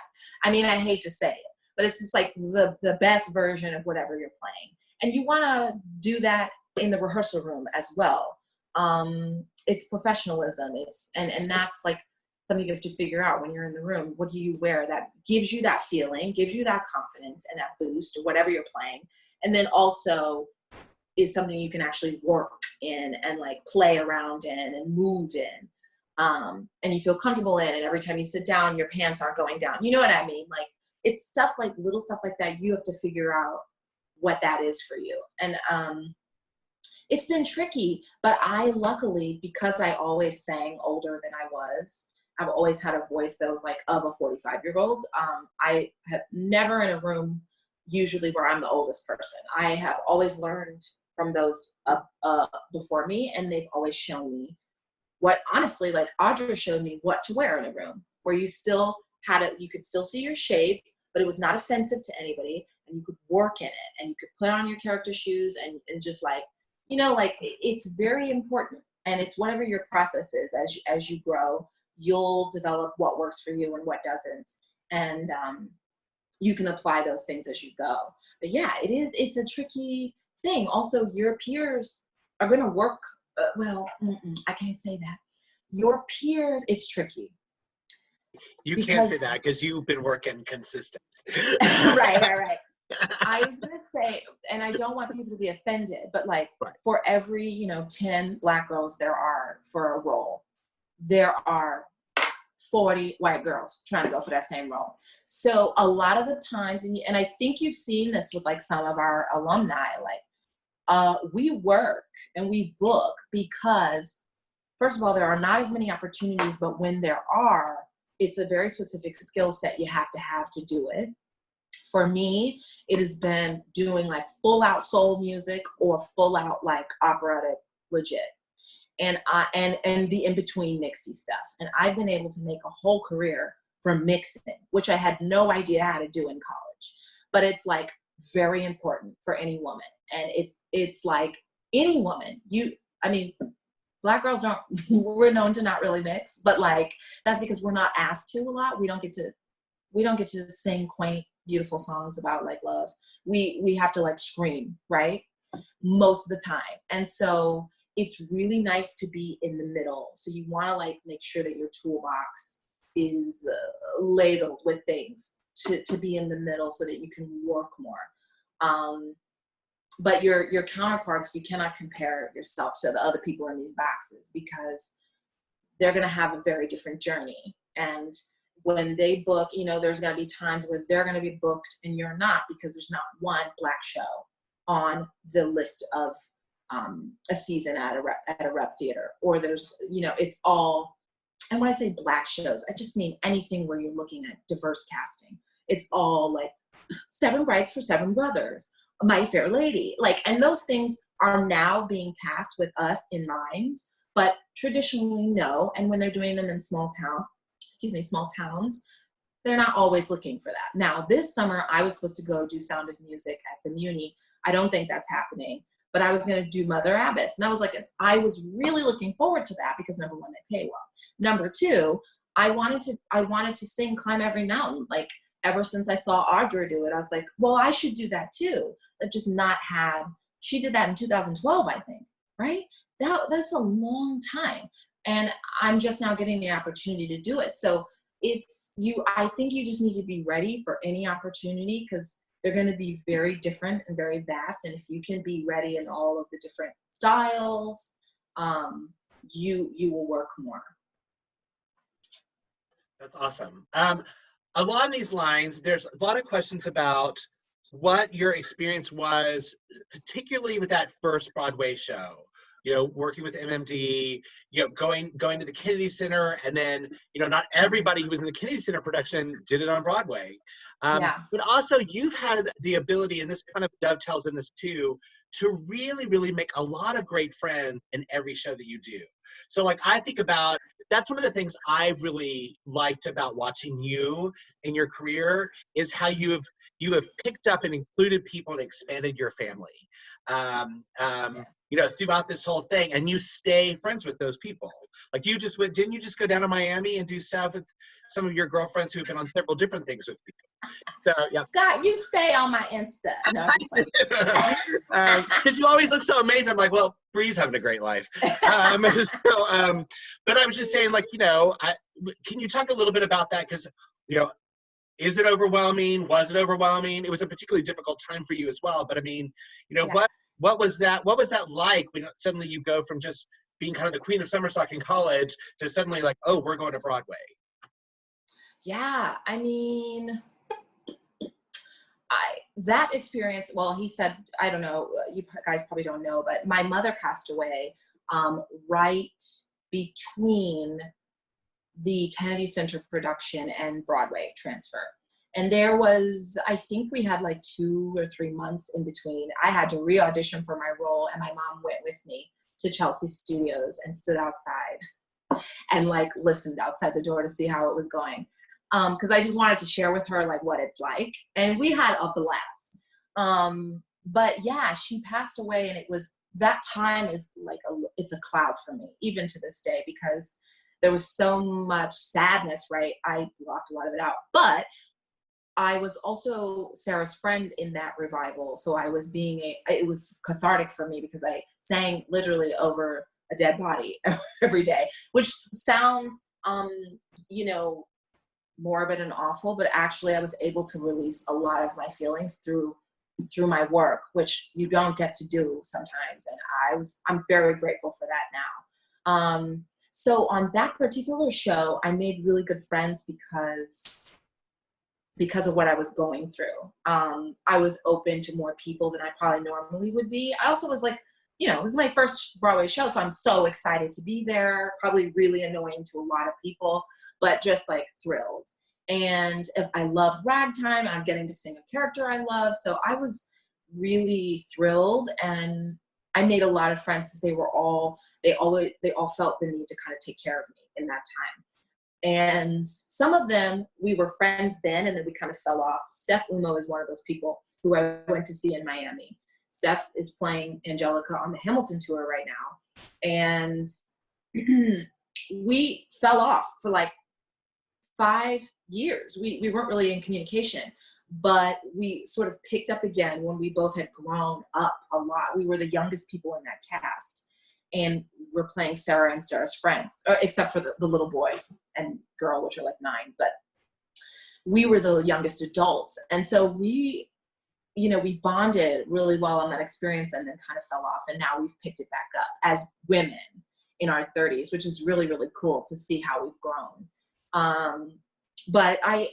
S2: I mean, I hate to say it, but it's just like the best version of whatever you're playing. And you want to do that in the rehearsal room as well. It's professionalism. And that's like something you have to figure out when you're in the room. What do you wear that gives you that feeling, gives you that confidence and that boost, or whatever you're playing. And then also is something you can actually work in and, like, play around in and move in. And you feel comfortable in, and every time you sit down, your pants aren't going down. You know what I mean? Like, it's stuff like, little stuff like that. You have to figure out what that is for you. And it's been tricky, but I luckily, because I always sang older than I was, I've always had a voice that was like of a 45-year-old. I have never in a room usually where I'm the oldest person. I have always learned from those before me, and they've always shown me what, honestly, like Audra showed me what to wear in a room, where you still had it, you could still see your shape, but it was not offensive to anybody, and you could work in it, and you could put on your character shoes and just like, you know, like it's very important. And it's whatever your process is as you grow, you'll develop what works for you and what doesn't. And you can apply those things as you go. But yeah, it's a tricky thing. Also, your peers are going to work, I can't say that. Your peers, it's tricky.
S1: You can't say that because you've been working consistent.
S2: Right. I was going to say, and I don't want people to be offended, but like for every, 10 Black girls there are for a role, there are 40 white girls trying to go for that same role. So a lot of the times, and I think you've seen this with like some of our alumni, like we work and we book because, first of all, there are not as many opportunities, but when there are, it's a very specific skill set you have to do it. For me, it has been doing like full out soul music or full out like operatic legit. And the in-between mixy stuff. And I've been able to make a whole career from mixing, which I had no idea how to do in college. But it's like very important for any woman. And it's like any woman, Black girls we're known to not really mix, but like that's because we're not asked to a lot. We don't get to sing quaint, beautiful songs about like love. We have to like scream, right? Most of the time. And so it's really nice to be in the middle. So you want to like make sure that your toolbox is ladled with things to be in the middle so that you can work more. But your counterparts, you cannot compare yourself to the other people in these boxes because they're going to have a very different journey. And when they book, there's going to be times where they're going to be booked and you're not, because there's not one Black show on the list of a season at a rep theater, or there's, it's all, and when I say Black shows, I just mean anything where you're looking at diverse casting. It's all like 7 Brides for 7 Brothers, My Fair Lady, like, and those things are now being cast with us in mind, but traditionally no. And when they're doing them in small towns, they're not always looking for that. Now, this summer, I was supposed to go do Sound of Music at the Muni. I don't think that's happening, but I was going to do Mother Abbess. And I was really looking forward to that because number one, they pay well. Number two, I wanted to sing Climb Every Mountain. Like ever since I saw Audra do it, I was like, well, I should do that too. She did that in 2012, I think, right? That's a long time. And I'm just now getting the opportunity to do it. So I think you just need to be ready for any opportunity because they're going to be very different and very vast. And if you can be ready in all of the different styles, you will work more.
S1: That's awesome. Along these lines, there's a lot of questions about what your experience was, particularly with that first Broadway show. Working with MMD, going to the Kennedy Center, and then, not everybody who was in the Kennedy Center production did it on Broadway. But also you've had the ability, and this kind of dovetails in this too, to really, really make a lot of great friends in every show that you do. So like, I think about, that's one of the things I've really liked about watching you in your career is how you have picked up and included people and expanded your family. Throughout this whole thing, and you stay friends with those people. Like didn't you just go down to Miami and do stuff with some of your girlfriends who've been on several different things with you? So, yeah.
S2: Scott, you stay on my Insta. No,
S1: because you always look so amazing. I'm like, well, Bree's having a great life. But I was just saying, like, can you talk a little bit about that? Because, is it overwhelming? Was it overwhelming? It was a particularly difficult time for you as well. But I mean, what was that? What was that like when suddenly you go from just being kind of the queen of summer stock in college to suddenly like, oh, we're going to Broadway?
S2: Yeah, I mean, that experience, well, he said, I don't know, you guys probably don't know, but my mother passed away right between the Kennedy Center production and Broadway transfer. And there was, I think we had like 2 or 3 months in between. I had to re-audition for my role, and my mom went with me to Chelsea Studios and stood outside and like listened outside the door to see how it was going. Because I just wanted to share with her like what it's like. And we had a blast. But yeah, she passed away, and it was, that time is like it's a cloud for me, even to this day, because there was so much sadness, right? I blocked a lot of it out. But I was also Sarah's friend in that revival. So I was it was cathartic for me because I sang literally over a dead body every day, which sounds, you know, morbid and awful, but actually I was able to release a lot of my feelings through my work, which you don't get to do sometimes. And I'm very grateful for that now. So on that particular show, I made really good friends because of what I was going through. I was open to more people than I probably normally would be. I also was like, you know, it was my first Broadway show, so I'm so excited to be there, probably really annoying to a lot of people, but just like thrilled. And I love ragtime, I'm getting to sing a character I love, so I was really thrilled, and I made a lot of friends because they all felt the need to kind of take care of me in that time. And some of them, we were friends then, and then we kind of fell off. Steph Umo is one of those people who I went to see in Miami. Steph is playing Angelica on the Hamilton tour right now. And we fell off for like 5 years. We weren't really in communication, but we sort of picked up again when we both had grown up a lot. We were the youngest people in that cast. And we're playing Sarah and Sarah's friends, except for the little boy and girl, which are like 9, but we were the youngest adults. And so we bonded really well on that experience, and then kind of fell off. And now we've picked it back up as women in our 30s, which is really, really cool to see how we've grown. But I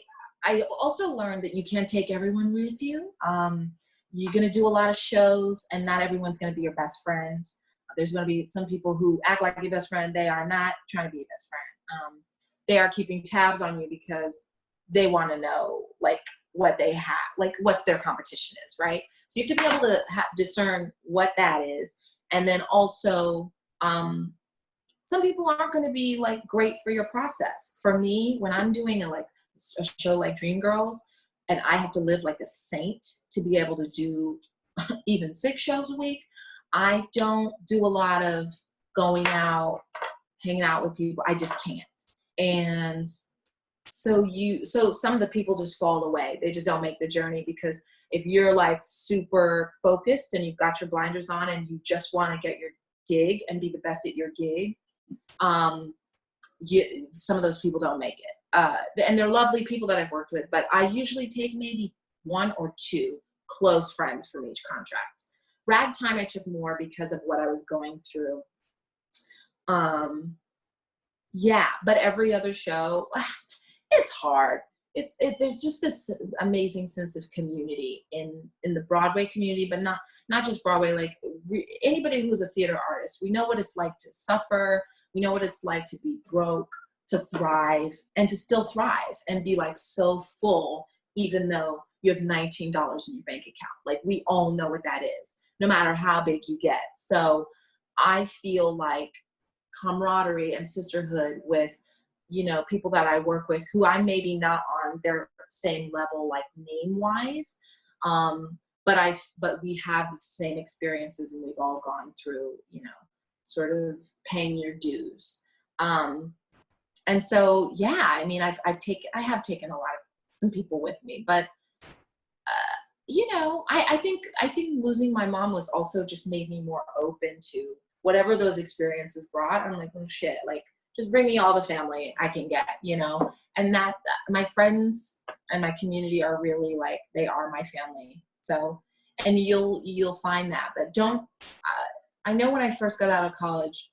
S2: also learned that you can't take everyone with you. You're going to do a lot of shows, and not everyone's going to be your best friend. There's going to be some people who act like your best friend. They are not trying to be your best friend. They are keeping tabs on you because they want to know like what they have, like what's their competition is, right? So you have to be able to discern what that is. And then also, some people aren't going to be like great for your process. For me, when I'm doing a show like Dreamgirls, and I have to live like a saint to be able to do even 6 shows a week, I don't do a lot of going out, hanging out with people. I just can't. And so some of the people just fall away. They just don't make the journey, because if you're like super focused and you've got your blinders on and you just want to get your gig and be the best at your gig, some of those people don't make it. And they're lovely people that I've worked with, but I usually take maybe 1 or 2 close friends from each contract. Ragtime I took more because of what I was going through. Yeah, but every other show, it's hard. There's just this amazing sense of community in the Broadway community, but not just Broadway, like anybody who's a theater artist. We know what it's like to suffer. We know what it's like to be broke, to thrive, and to still thrive and be like so full, even though you have $19 in your bank account. Like we all know what that is, no matter how big you get. So I feel like camaraderie and sisterhood with, people that I work with who I'm maybe not on their same level, like name wise. But we have the same experiences, and we've all gone through, sort of paying your dues. And so, yeah, I mean, I have taken a lot of some people with me, but I think losing my mom was also just made me more open to whatever those experiences brought. I'm like, oh shit, like just bring me all the family I can get, and that my friends and my community are really like, they are my family. So, and you'll find that, but I know when I first got out of college,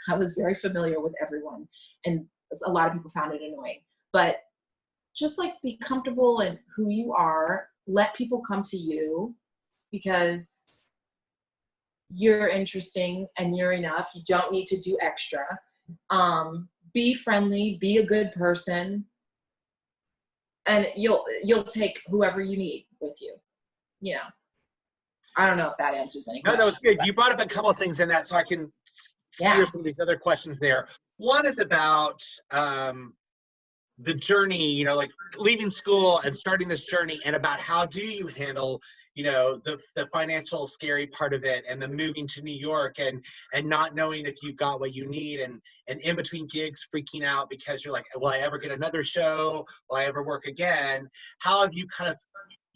S2: I was very familiar with everyone, and a lot of people found it annoying, but just like be comfortable in who you are, let people come to you because you're interesting and you're enough. You don't need to do extra. Be friendly, be a good person, and you'll take whoever you need with you. I don't know if that answers any questions.
S1: No, that was good. You brought up a couple of things in that, so I can steer some of these other questions there. One is about the journey, you know, like leaving school and starting this journey, and about how do you handle, you know, the financial scary part of it, and the moving to New York, and not knowing if you got what you need, and in between gigs freaking out because you're like, will I ever get another show? Will I ever work again? How have you kind of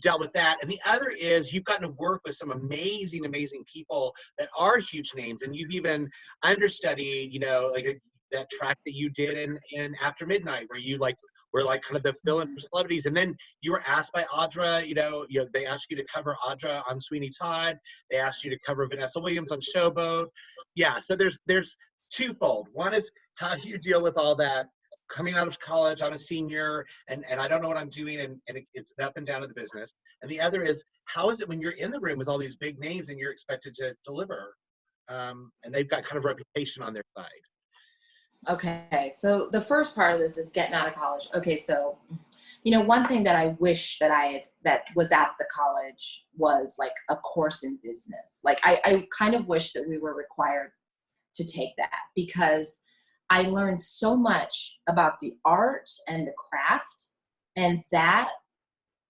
S1: dealt with that? And the other is you've gotten to work with some amazing people that are huge names, and you've even understudied, you know, like that track that you did in After Midnight, where you like were like kind of the fill-in for celebrities, and then you were asked by Audra, you know, they asked you to cover Audra on Sweeney Todd, they asked you to cover Vanessa Williams on Showboat. Yeah, so there's twofold. One is, how do you deal with all that coming out of college? I'm a senior, and I don't know what I'm doing, and it's up and down of the business. And the other is, how is it when you're in the room with all these big names and you're expected to deliver, and they've got kind of reputation on their side?
S2: Okay, so the first part of this is getting out of college. Okay, so, you know, one thing that I wish that was at the college was like a course in business. Like I kind of wish that we were required to take that, because I learned so much about the art and the craft, and that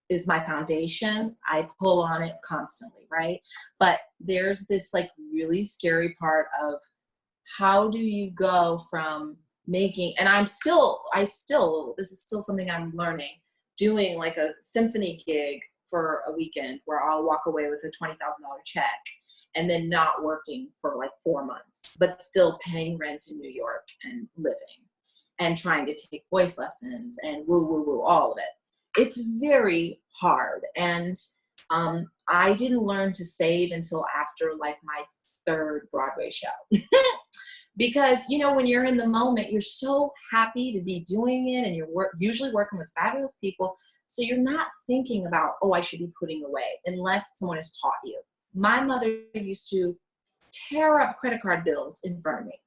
S2: is my foundation. I pull on it constantly, right? But there's this like really scary part of, how do you go from making, and this is still something I'm learning, doing like a symphony gig for a weekend where I'll walk away with a $20,000 check, and then not working for like 4 months, but still paying rent in New York and living and trying to take voice lessons and all of it. It's very hard. And I didn't learn to save until after like my third Broadway show. Because, you know, when you're in the moment, you're so happy to be doing it, and you're usually working with fabulous people. So you're not thinking about, oh, I should be putting away, unless someone has taught you. My mother used to tear up credit card bills in front of me.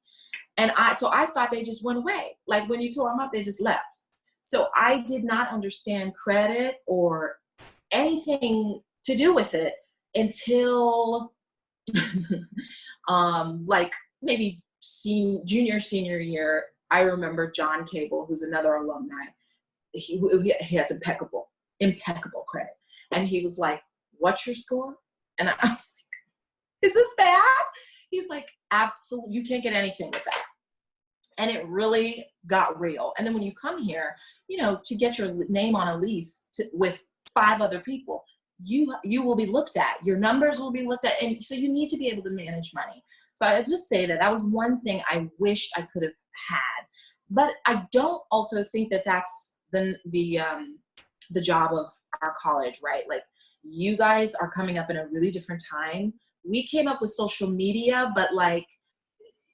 S2: And I thought they just went away. Like when you tore them up, they just left. So I did not understand credit or anything to do with it until like maybe junior, senior year. I remember John Cable, who's another alumni. He has impeccable credit. And he was like, what's your score? And I was like, is this bad? He's like, absolutely, you can't get anything with that. And it really got real. And then when you come here, you know, to get your name on a lease with 5 other people, you will be looked at. Your numbers will be looked at. And so you need to be able to manage money. So I just say that was one thing I wished I could have had. But I don't also think that that's the job of our college, right? Like, you guys are coming up in a really different time. We came up with social media, but like,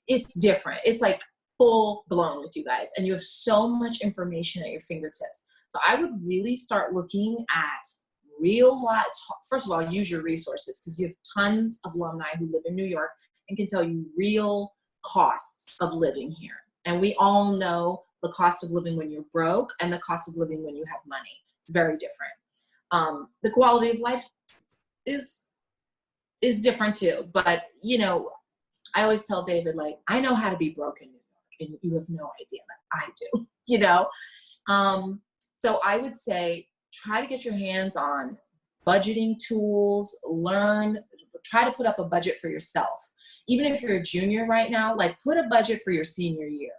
S2: it's different. It's like full blown with you guys, and you have so much information at your fingertips. So I would really start looking at real life. First of all, use your resources, because you have tons of alumni who live in New York and can tell you real costs of living here. And we all know the cost of living when you're broke and the cost of living when you have money. It's very different. The quality of life is different too. But, you know, I always tell David, like, I know how to be broke in New York, and you have no idea, but I do, you know? So I would say, try to get your hands on budgeting tools, try to put up a budget for yourself. Even if you're a junior right now, like, put a budget for your senior year.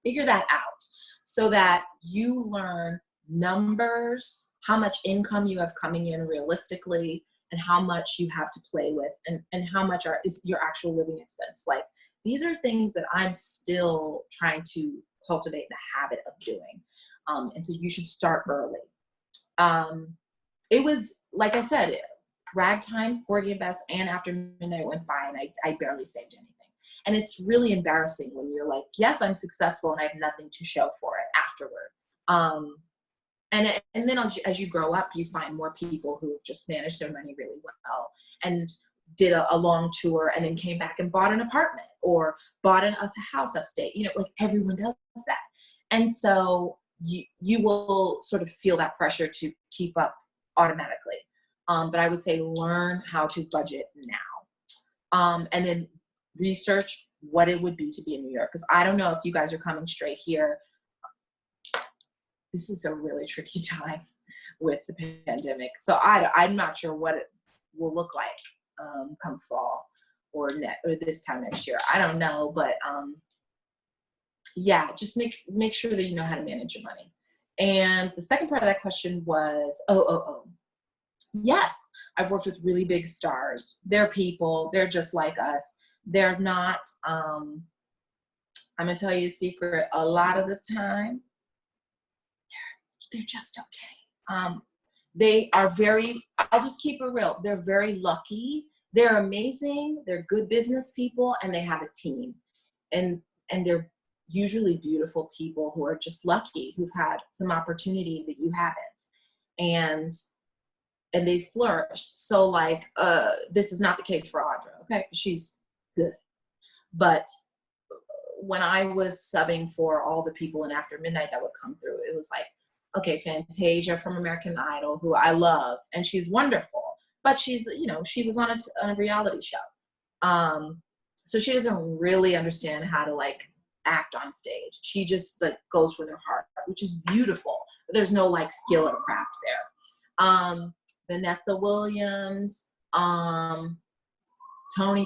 S2: Figure that out so that you learn numbers, how much income you have coming in realistically, and how much you have to play with, and how much is your actual living expense. Like, these are things that I'm still trying to cultivate the habit of doing. And so you should start early. It was, like I said, ragtime, Porgy and Bess, and After Midnight went by, and I barely saved anything. And it's really embarrassing when you're like, yes, I'm successful, and I have nothing to show for it afterward. And then as you grow up, you find more people who just managed their money really well and did a long tour, and then came back and bought an apartment or bought a house upstate. You know, like, everyone does that. And so you will sort of feel that pressure to keep up automatically. But I would say, learn how to budget now. And then research what it would be to be in New York. Because I don't know if you guys are coming straight here. this is a really tricky time with the pandemic. So I'm not sure what it will look like come fall or this time next year. I don't know, but yeah, just make sure that you know how to manage your money. And the second part of that question was, yes, I've worked with really big stars. They're people, they're just like us. They're not, I'm gonna tell you a secret, a lot of the time, they're just okay. They are I'll just keep it real. They're very lucky. They're amazing. They're good business people, and they have a team. And they're usually beautiful people who are just lucky, who've had some opportunity that you haven't. And they flourished. So like, this is not the case for Audra, okay? She's good. But when I was subbing for all the people in After Midnight that would come through, it was like, okay, Fantasia from American Idol, who I love, and she's wonderful, but she's, she was on a reality show. So she doesn't really understand how to like act on stage. She just like goes with her heart, which is beautiful. But there's no like skill or craft there. Vanessa Williams, Tony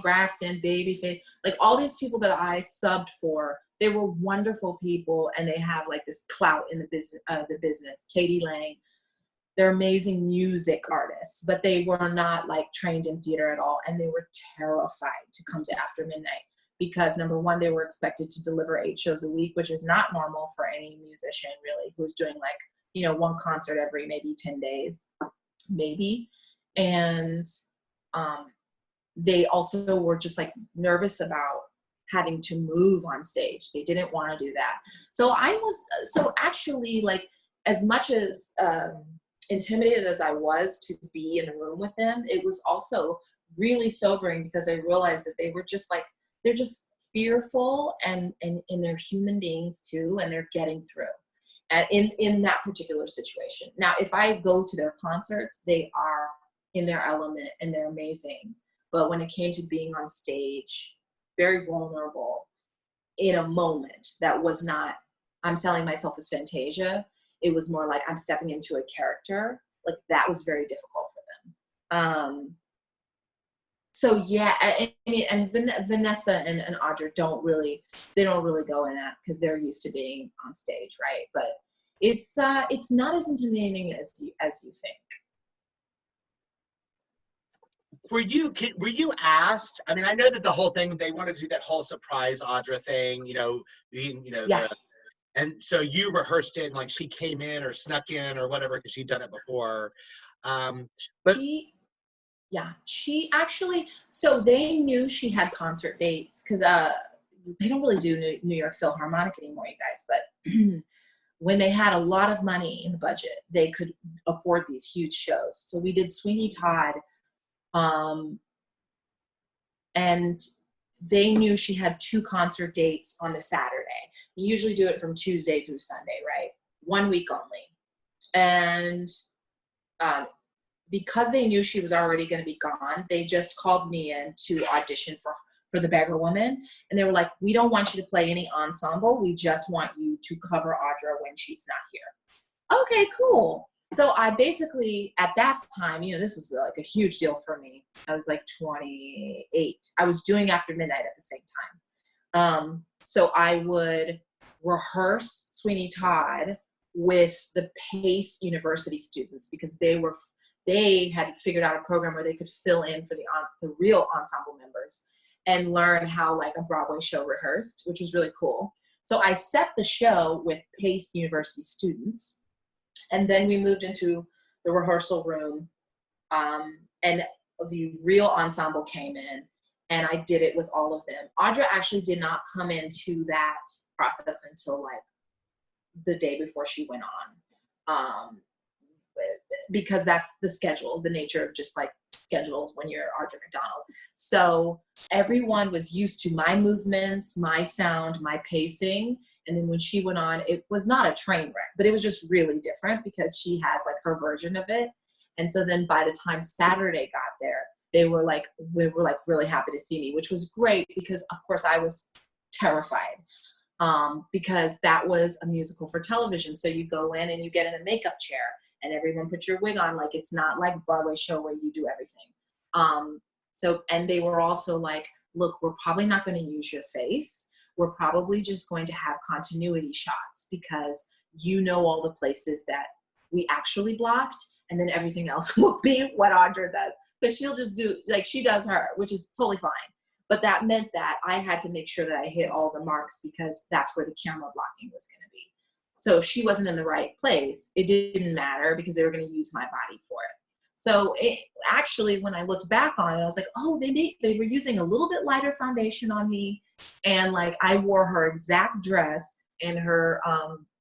S2: Braxton, Babyface, like all these people that I subbed for, they were wonderful people, and they have like this clout in the business. Katie Lang, they're amazing music artists, but they were not like trained in theater at all, and they were terrified to come to After Midnight because number one, they were expected to deliver 8 shows a week, which is not normal for any musician really who's doing like, one concert every maybe 10 days, maybe. And they also were just like nervous about having to move on stage. They didn't want to do that. So actually like as much as intimidated as I was to be in the room with them, it was also really sobering because I realized that they were just like, they're just fearful and they're human beings too, and they're getting through. And in that particular situation. Now, if I go to their concerts, they are in their element and they're amazing. But when it came to being on stage, very vulnerable in a moment that was not, I'm selling myself as Fantasia. It was more like I'm stepping into a character. Like that was very difficult for them. So yeah, I mean, and Vanessa and Audra don't really go in that because they're used to being on stage, right? But it's not as intimidating as you think.
S1: Were you asked? I mean, I know that the whole thing, they wanted to do that whole surprise Audra thing,
S2: Yeah.
S1: and so you rehearsed it, and like she came in or snuck in or whatever because she'd done it before. But
S2: she actually, so they knew she had concert dates because they don't really do New York Philharmonic anymore, you guys, but when they had a lot of money in the budget, they could afford these huge shows. So we did Sweeney Todd, and they knew she had 2 concert dates on the Saturday. You usually do it from Tuesday through Sunday, right? 1 week only. And because they knew she was already going to be gone, they just called me in to audition for The Beggar Woman. And they were like, we don't want you to play any ensemble. We just want you to cover Audra when she's not here. Okay, cool. So I basically, at that time, this was like a huge deal for me. I was like 28. I was doing After Midnight at the same time. So I would rehearse Sweeney Todd with the Pace University students because they had figured out a program where they could fill in for the real ensemble members and learn how like a Broadway show rehearsed, which was really cool. So I set the show with Pace University students, and then we moved into the rehearsal room, and the real ensemble came in, and I did it with all of them. Audra actually did not come into that process until like the day before she went on. Because that's the schedules, the nature of just like schedules when you're Audra McDonald. So everyone was used to my movements, my sound, my pacing. And then when she went on, it was not a train wreck, but it was just really different because she has like her version of it. And so then by the time Saturday got there, we were like really happy to see me, which was great because of course I was terrified. because that was a musical for television. So you go in and you get in a makeup chair and everyone puts your wig on. Like, it's not like a Broadway show where you do everything. And they were also like, look, we're probably not going to use your face. We're probably just going to have continuity shots because you know all the places that we actually blocked, and then everything else will be what Audra does. Because she'll just do, like, she does her, which is totally fine. But that meant that I had to make sure that I hit all the marks because that's where the camera blocking was going to be. So if she wasn't in the right place, it didn't matter because they were going to use my body for it. So actually, when I looked back on it, I was like, oh, they were using a little bit lighter foundation on me. And like, I wore her exact dress and her,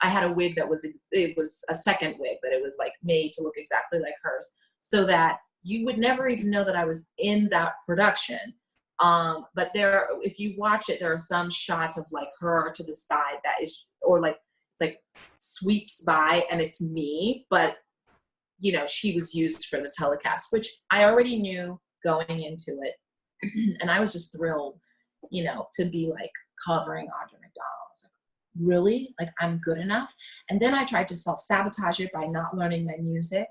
S2: I had a wig that was, it was a second wig, but it was like made to look exactly like hers so that you would never even know that I was in that production. But there, if you watch it, there are some shots of like her to the side that is, or like, it's like sweeps by and it's me, but you know, she was used for the telecast, which I already knew going into it. And I was just thrilled, you know, to be like covering Audra McDonald. I was like, really? Like, I'm good enough? And then I tried to self-sabotage it by not learning my music.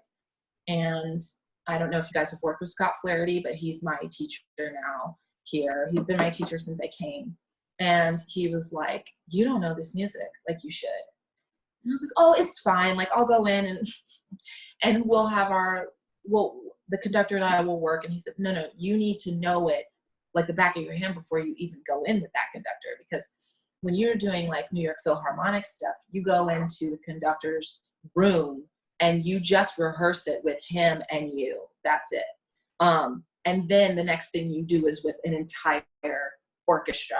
S2: And I don't know if you guys have worked with Scott Flaherty, but he's my teacher now here. He's been my teacher since I came. And he was like, you don't know this music, like you should. And I was like, oh, it's fine. Like, I'll go in and we'll have the conductor and I will work. And he said, no, you need to know it like the back of your hand before you even go in with that conductor. Because when you're doing like New York Philharmonic stuff, you go into the conductor's room and you just rehearse it with him and you. That's it. And then the next thing you do is with an entire orchestra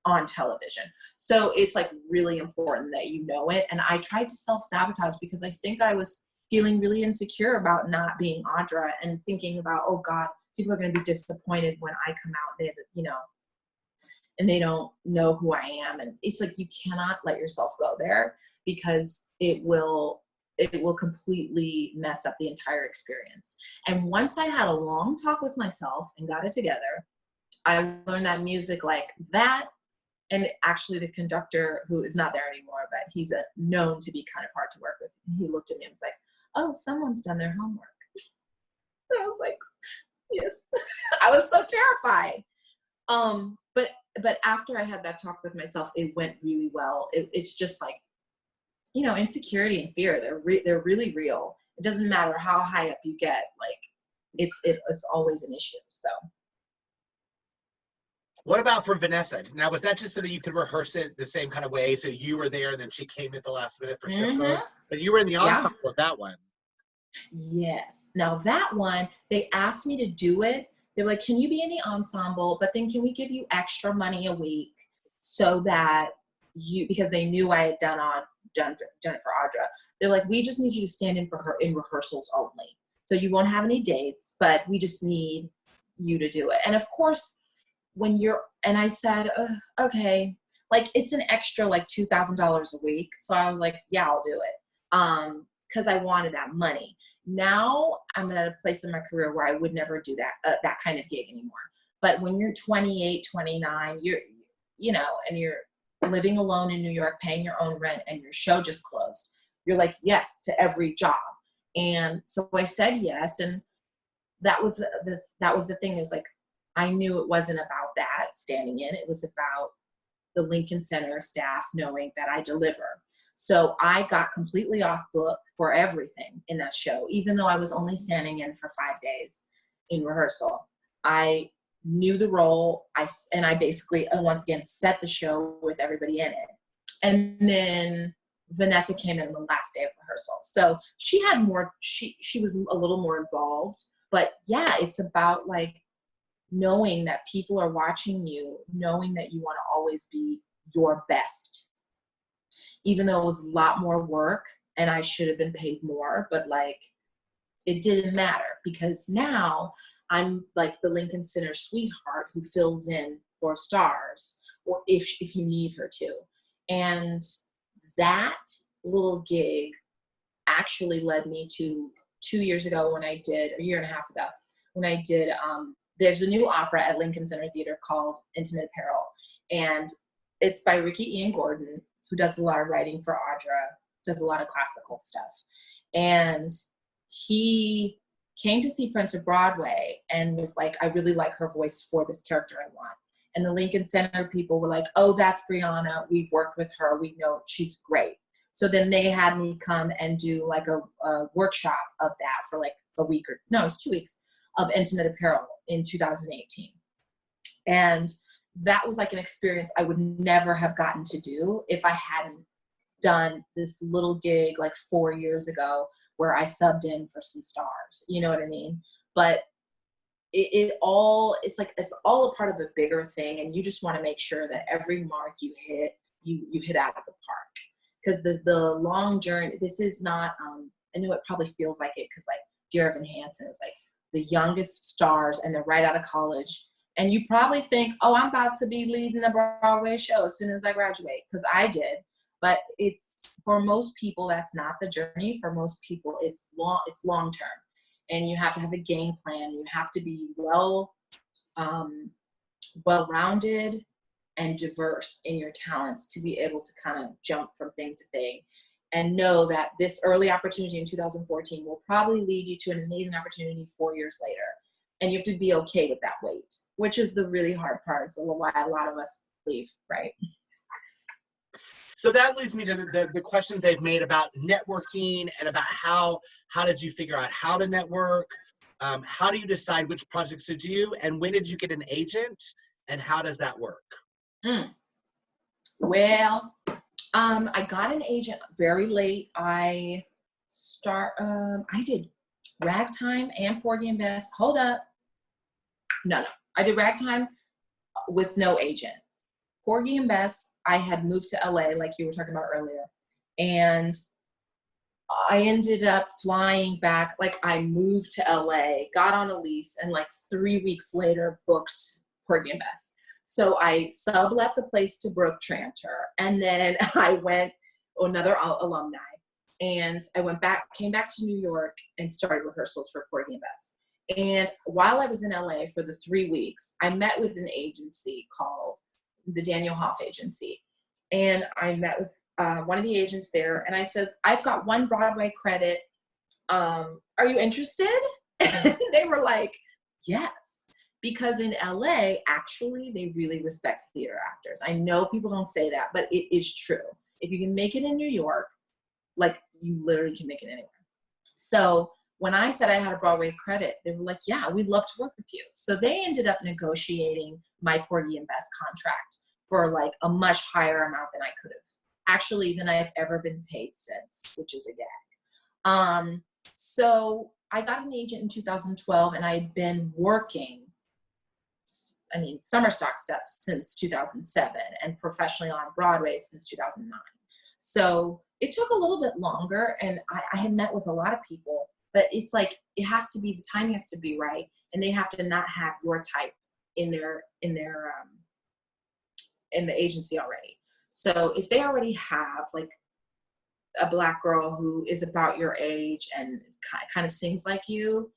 S2: on television. So it's like really important that you know it. And I tried to self-sabotage because I think I was feeling really insecure about not being Audra and thinking about, oh God, people are going to be disappointed when I come out, and they don't know who I am. And it's like, you cannot let yourself go there because it will completely mess up the entire experience. And once I had a long talk with myself and got it together, I learned that music like that. And actually the conductor, who is not there anymore, but he's known to be kind of hard to work with. He looked at me and was like, oh, someone's done their homework. I was like, yes. I was so terrified. But after I had that talk with myself, it went really well. It's just like, you know, insecurity and fear, they're really real. It doesn't matter how high up you get, like it's always an issue. So.
S1: What about for Vanessa? Now, was that just so that you could rehearse it the same kind of way? So you were there and then she came at the last minute for show? But you were in the ensemble of that one.
S2: Yes. Now that one, they asked me to do it. They were like, can you be in the ensemble? But then can we give you extra money a week so that because they knew I had done it for Audra. They're like, we just need you to stand in for her in rehearsals only. So you won't have any dates, but we just need you to do it. And of course, and I said, okay, like it's an extra like $2,000 a week. So I was like, yeah, I'll do it. Cause I wanted that money. Now I'm at a place in my career where I would never do that kind of gig anymore. But when you're 28, 29, and you're living alone in New York, paying your own rent and your show just closed, you're like, yes to every job. And so I said yes. And that was the thing is like, I knew it wasn't about that standing in. It was about the Lincoln Center staff knowing that I deliver. So I got completely off book for everything in that show, even though I was only standing in for 5 days in rehearsal. I knew the role. I basically, once again, set the show with everybody in it. And then Vanessa came in the last day of rehearsal. So she had more, she was a little more involved. But yeah, it's about like, knowing that people are watching you, knowing that you want to always be your best. Even though it was a lot more work and I should have been paid more, but like, it didn't matter because now I'm like the Lincoln Center sweetheart who fills in for stars or if you need her to. And that little gig actually led me to 2 years ago when I did, a year and a half ago, when I did, there's a new opera at Lincoln Center Theater called Intimate Apparel. And It's by Ricky Ian Gordon, who does a lot of writing for Audra, does a lot of classical stuff. And he came to see Prince of Broadway and was like, I really like her voice for this character I want. And the Lincoln Center people were like, oh, that's Bryonha. We've worked with her. We know she's great. So then they had me come and do like a workshop of that for like a week or, no, it was 2 weeks of intimate apparel in 2018. And that was like an experience I would never have gotten to do if I hadn't done this little gig like 4 years ago where I subbed in for some stars. You know what I mean? But it's all a part of a bigger thing, and you just want to make sure that every mark you hit, you hit out of the park. Because the long journey, this is not, I know it probably feels like it because like Dear Evan Hansen is like the youngest stars and they're right out of college. And you probably think, oh, I'm about to be leading a Broadway show as soon as I graduate, because I did. But it's, for most people, that's not the journey. For most people, it's long term. And you have to have a game plan. You have to be well-rounded and diverse in your talents to be able to kind of jump from thing to thing and know that this early opportunity in 2014 will probably lead you to an amazing opportunity 4 years later. And you have to be okay with that wait, which is the really hard part. It's why a lot of us leave, right?
S1: So that leads me to the questions they've made about networking and about how did you figure out how to network? How do you decide which projects to do? And when did you get an agent? And how does that work?
S2: Well, I got an agent very late. I did Ragtime and Porgy and Bess. Hold up. No. I did Ragtime with no agent. Porgy and Bess, I had moved to LA like you were talking about earlier. And I ended up flying back, like I moved to LA, got on a lease, and like 3 weeks later booked Porgy and Bess. So I sublet the place to Brooke Tranter, and then I went, another alumni, and I came back to New York and started rehearsals for Porgy and Bess. And while I was in LA for the 3 weeks, I met with an agency called the Daniel Hoff Agency. And I met with one of the agents there, and I said, I've got 1 Broadway credit. Are you interested? And they were like, yes. Because in LA, actually, they really respect theater actors. I know people don't say that, but it is true. If you can make it in New York, like you literally can make it anywhere. So when I said I had a Broadway credit, they were like, yeah, we'd love to work with you. So they ended up negotiating my Porgy and Bess contract for like a much higher amount than I could have. Actually, than I've ever been paid since, which is a gag. So I got an agent in 2012, and I had been working summer stock stuff since 2007 and professionally on Broadway since 2009. So it took a little bit longer, and I had met with a lot of people, but it's like, it has to be, the timing has to be right, and they have to not have your type in the agency already. So if they already have like a Black girl who is about your age and kind of sings like you,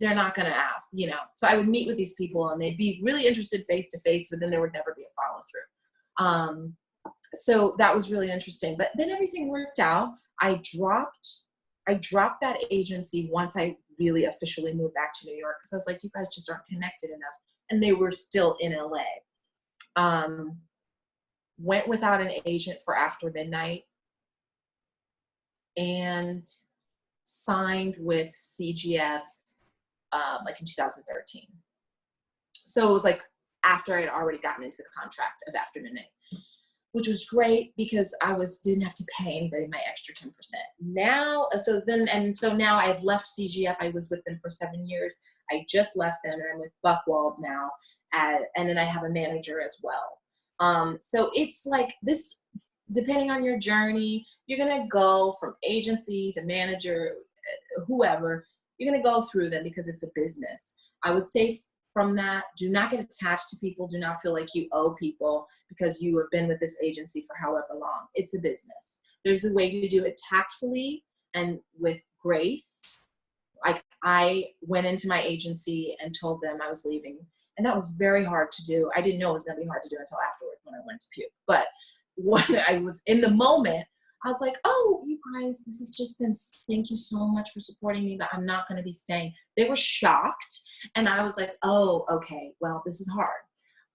S2: they're not going to ask, you know. So I would meet with these people, and they'd be really interested face to face, but then there would never be a follow through. So that was really interesting. But then everything worked out. I dropped that agency once I really officially moved back to New York, because I was like, you guys just aren't connected enough. And they were still in LA. Went without an agent for After Midnight, and signed with CGF like in 2013. So it was like after I had already gotten into the contract of After Midnight, which was great because I didn't have to pay anybody my extra 10%. Now I've left CGF. I was with them for 7 years. I just left them, and I'm with Buchwald now, and then I have a manager as well. So it's like this, depending on your journey, you're gonna go from agency to manager, whoever, you're gonna go through them because it's a business. I would say from that, do not get attached to people. Do not feel like you owe people because you have been with this agency for however long. It's a business. There's a way to do it tactfully and with grace. Like, I went into my agency and told them I was leaving, And that was very hard to do. I didn't know it was going to be hard to do until afterwards when I went to puke. But when I was in the moment, I was like, oh, you guys, this has just been, thank you so much for supporting me, but I'm not going to be staying. They were shocked. And I was like, oh, okay, well, this is hard.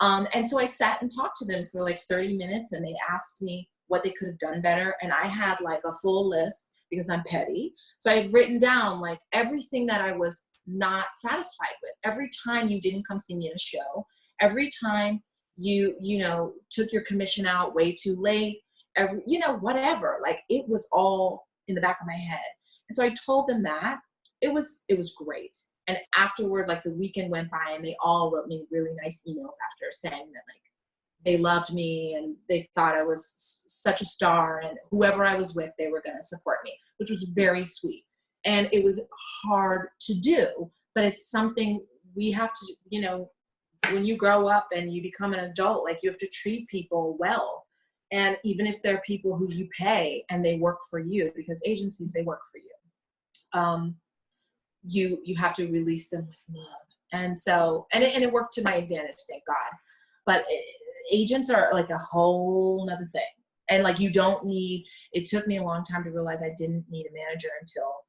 S2: And so I sat and talked to them for like 30 minutes, and they asked me what they could have done better. And I had like a full list because I'm petty. So I had written down like everything that I was not satisfied with. Every time you didn't come see me in a show, every time you know, took your commission out way too late, whatever, like it was all in the back of my head. And so I told them that it was great. And afterward, like the weekend went by and they all wrote me really nice emails after saying that like they loved me and they thought I was such a star, and whoever I was with, they were going to support me, which was very sweet. And it was hard to do, but it's something we have to, you know, when you grow up and you become an adult, like you have to treat people well. And even if they're people who you pay and they work for you, because agencies, they work for you, you have to release them with love. And so, and it worked to my advantage, thank God. But agents are like a whole nother thing. And like, you don't need, it took me a long time to realize I didn't need a manager until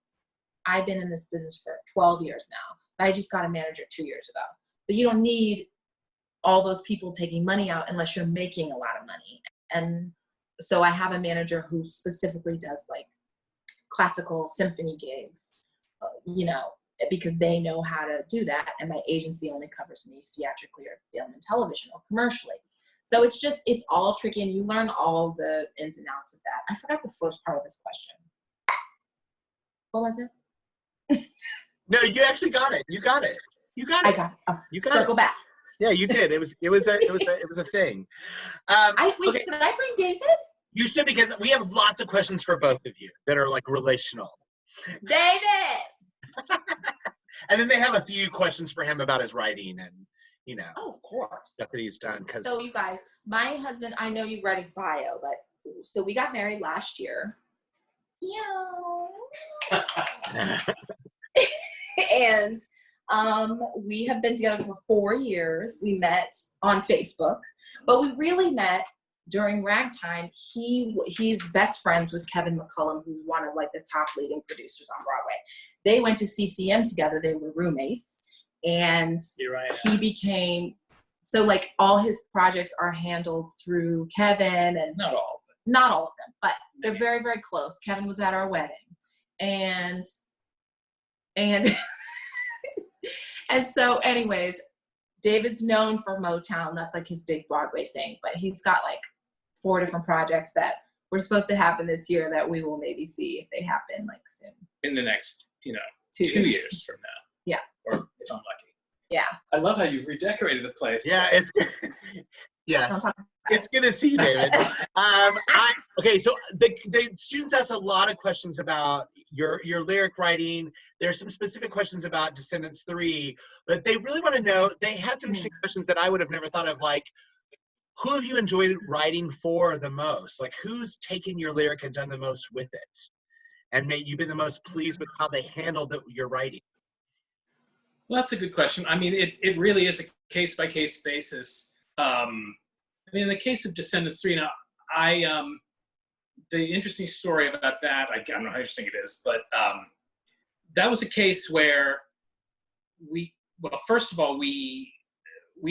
S2: I've been in this business for 12 years now. I just got a manager 2 years ago. But you don't need all those people taking money out unless you're making a lot of money. And so I have a manager who specifically does like classical symphony gigs, you know, because they know how to do that. And my agency only covers me theatrically or film and television or commercially. So it's just, it's all tricky, and you learn all the ins and outs of that. I forgot the first part of this question. What was it?
S1: No, you actually got it. You got it. You got it.
S2: I got it. Oh,
S1: you got
S2: circle
S1: it.
S2: back.
S1: Yeah, you did. It was a thing.
S2: Wait,
S1: okay.
S2: Can I bring David?
S1: You should, because we have lots of questions for both of you that are like relational.
S2: David!
S1: And then they have a few questions for him about his writing and, you know.
S2: Oh, of course.
S1: Stuff that he's done.
S2: So you guys, my husband, I know you read his bio, but so we got married last year. Yeah. And we have been together for 4 years. We met on Facebook, but we really met during Ragtime. He's best friends with Kevin McCullum, who's one of like the top leading producers on Broadway. They went to CCM together. They were roommates, and he became, so like all his projects are handled through Kevin, and not all of them, but they're very, very close. Kevin was at our wedding, and and so anyways, David's known for Motown. That's like his big Broadway thing, but he's got like 4 different projects that were supposed to happen this year that we will maybe see if they happen like soon.
S5: In the next,
S2: 2
S5: years from now.
S2: Yeah.
S5: Or if I'm lucky.
S2: Yeah.
S5: I love how you've redecorated the place.
S1: Yeah, it's yes. It's good to see you, David. Okay, so the students asked a lot of questions about your lyric writing. There's some specific questions about Descendants 3, but they really want to know, they had some interesting questions that I would have never thought of, like, who have you enjoyed writing for the most? Like, who's taken your lyric and done the most with it? And you've been the most pleased with how they handled your writing?
S5: Well, that's a good question. I mean, it really is a case-by-case basis. I mean, in the case of Descendants 3, now, the interesting story about that, I don't know how interesting it is, but that was a case where first of all, we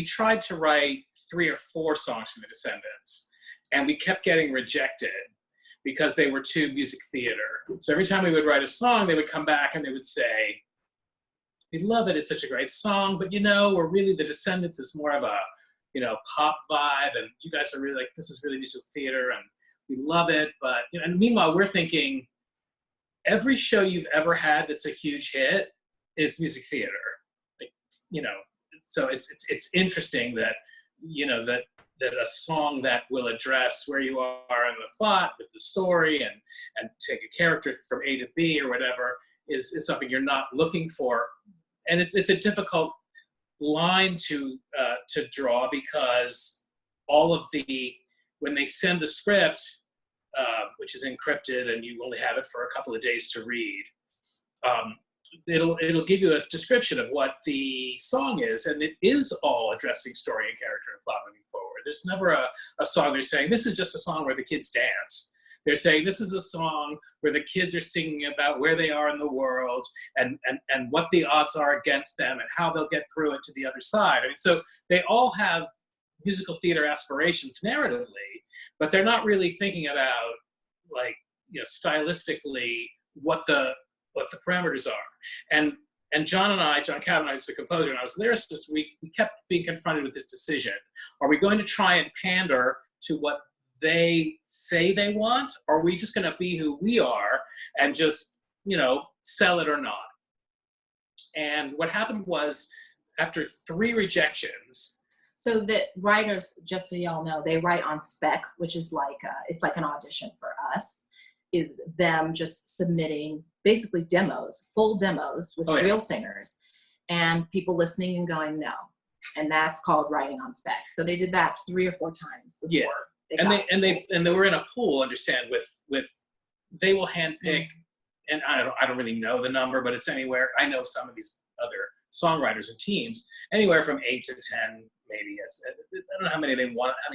S5: tried to write 3 or 4 songs for the Descendants, and we kept getting rejected because they were too music theater. So every time we would write a song, they would come back and they would say, we love it, it's such a great song, but we're really, the Descendants is more of a, pop vibe, and you guys are really like, this is really musical theater, and we love it, but, and meanwhile, we're thinking, every show you've ever had that's a huge hit is music theater. Like, so it's interesting that, that a song that will address where you are in the plot with the story and take a character from A to B or whatever is something you're not looking for. And it's a difficult line to draw, because all of when they send the script, which is encrypted and you only have it for a couple of days to read, it'll give you a description of what the song is, and it is all addressing story and character and plot moving forward. There's never a song they're saying, this is just a song where the kids dance. They're saying this is a song where the kids are singing about where they are in the world and what the odds are against them and how they'll get through it to the other side. I mean, so they all have musical theater aspirations narratively, but they're not really thinking about, like, you know, stylistically what the parameters are. And John Catt and I, as the composer, and I was the lyricist, we kept being confronted with this decision. Are we going to try and pander to what they say they want, or are we just going to be who we are and just, you know, sell it or not? And what happened was, after 3 rejections.
S2: So the writers, just so y'all know, they write on spec, which is like, it's like an audition for us, is them just submitting basically demos, full demos with real singers, and people listening and going, no. And that's called writing on spec. So they did that 3 or 4 times before.
S5: Yeah. They were in a pool, understand, with they will handpick, and I don't really know the number, but it's anywhere. I know some of these other songwriters and teams, anywhere from 8 to 10, maybe. Yes, I don't know how many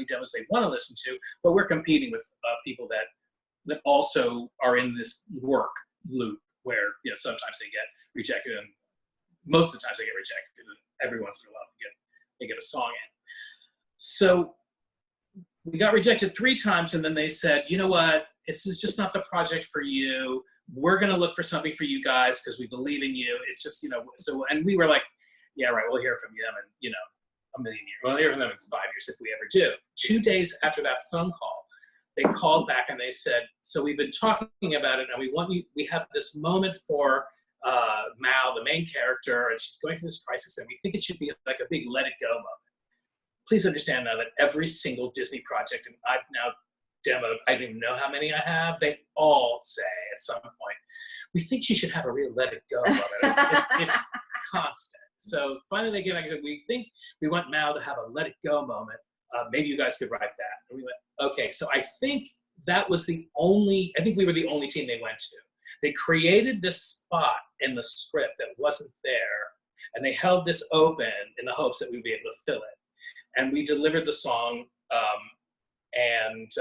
S5: demos they want to listen to, but we're competing with people that also are in this work loop where, you know, sometimes they get rejected, and most of the times they get rejected, and every once in a while they get a song in. So we got rejected 3 times, and then they said, you know what, this is just not the project for you. We're going to look for something for you guys because we believe in you. It's just, you know, so, and we were like, yeah, right, we'll hear from them in, you know, a million years. We'll hear from them in 5 years if we ever do. 2 days after that phone call, they called back and they said, so we've been talking about it, and we have this moment for Mal, the main character, and she's going through this crisis, and we think it should be like a big let it go moment. Please understand now that every single Disney project, and I've now demoed, I don't even know how many I have, they all say at some point, we think she should have a real let it go moment. It's constant. So finally they came back and said, we think we want Mal to have a let it go moment. Maybe you guys could write that. And we went, okay. So I think we were the only team they went to. They created this spot in the script that wasn't there, and they held this open in the hopes that we'd be able to fill it. And we delivered the song, and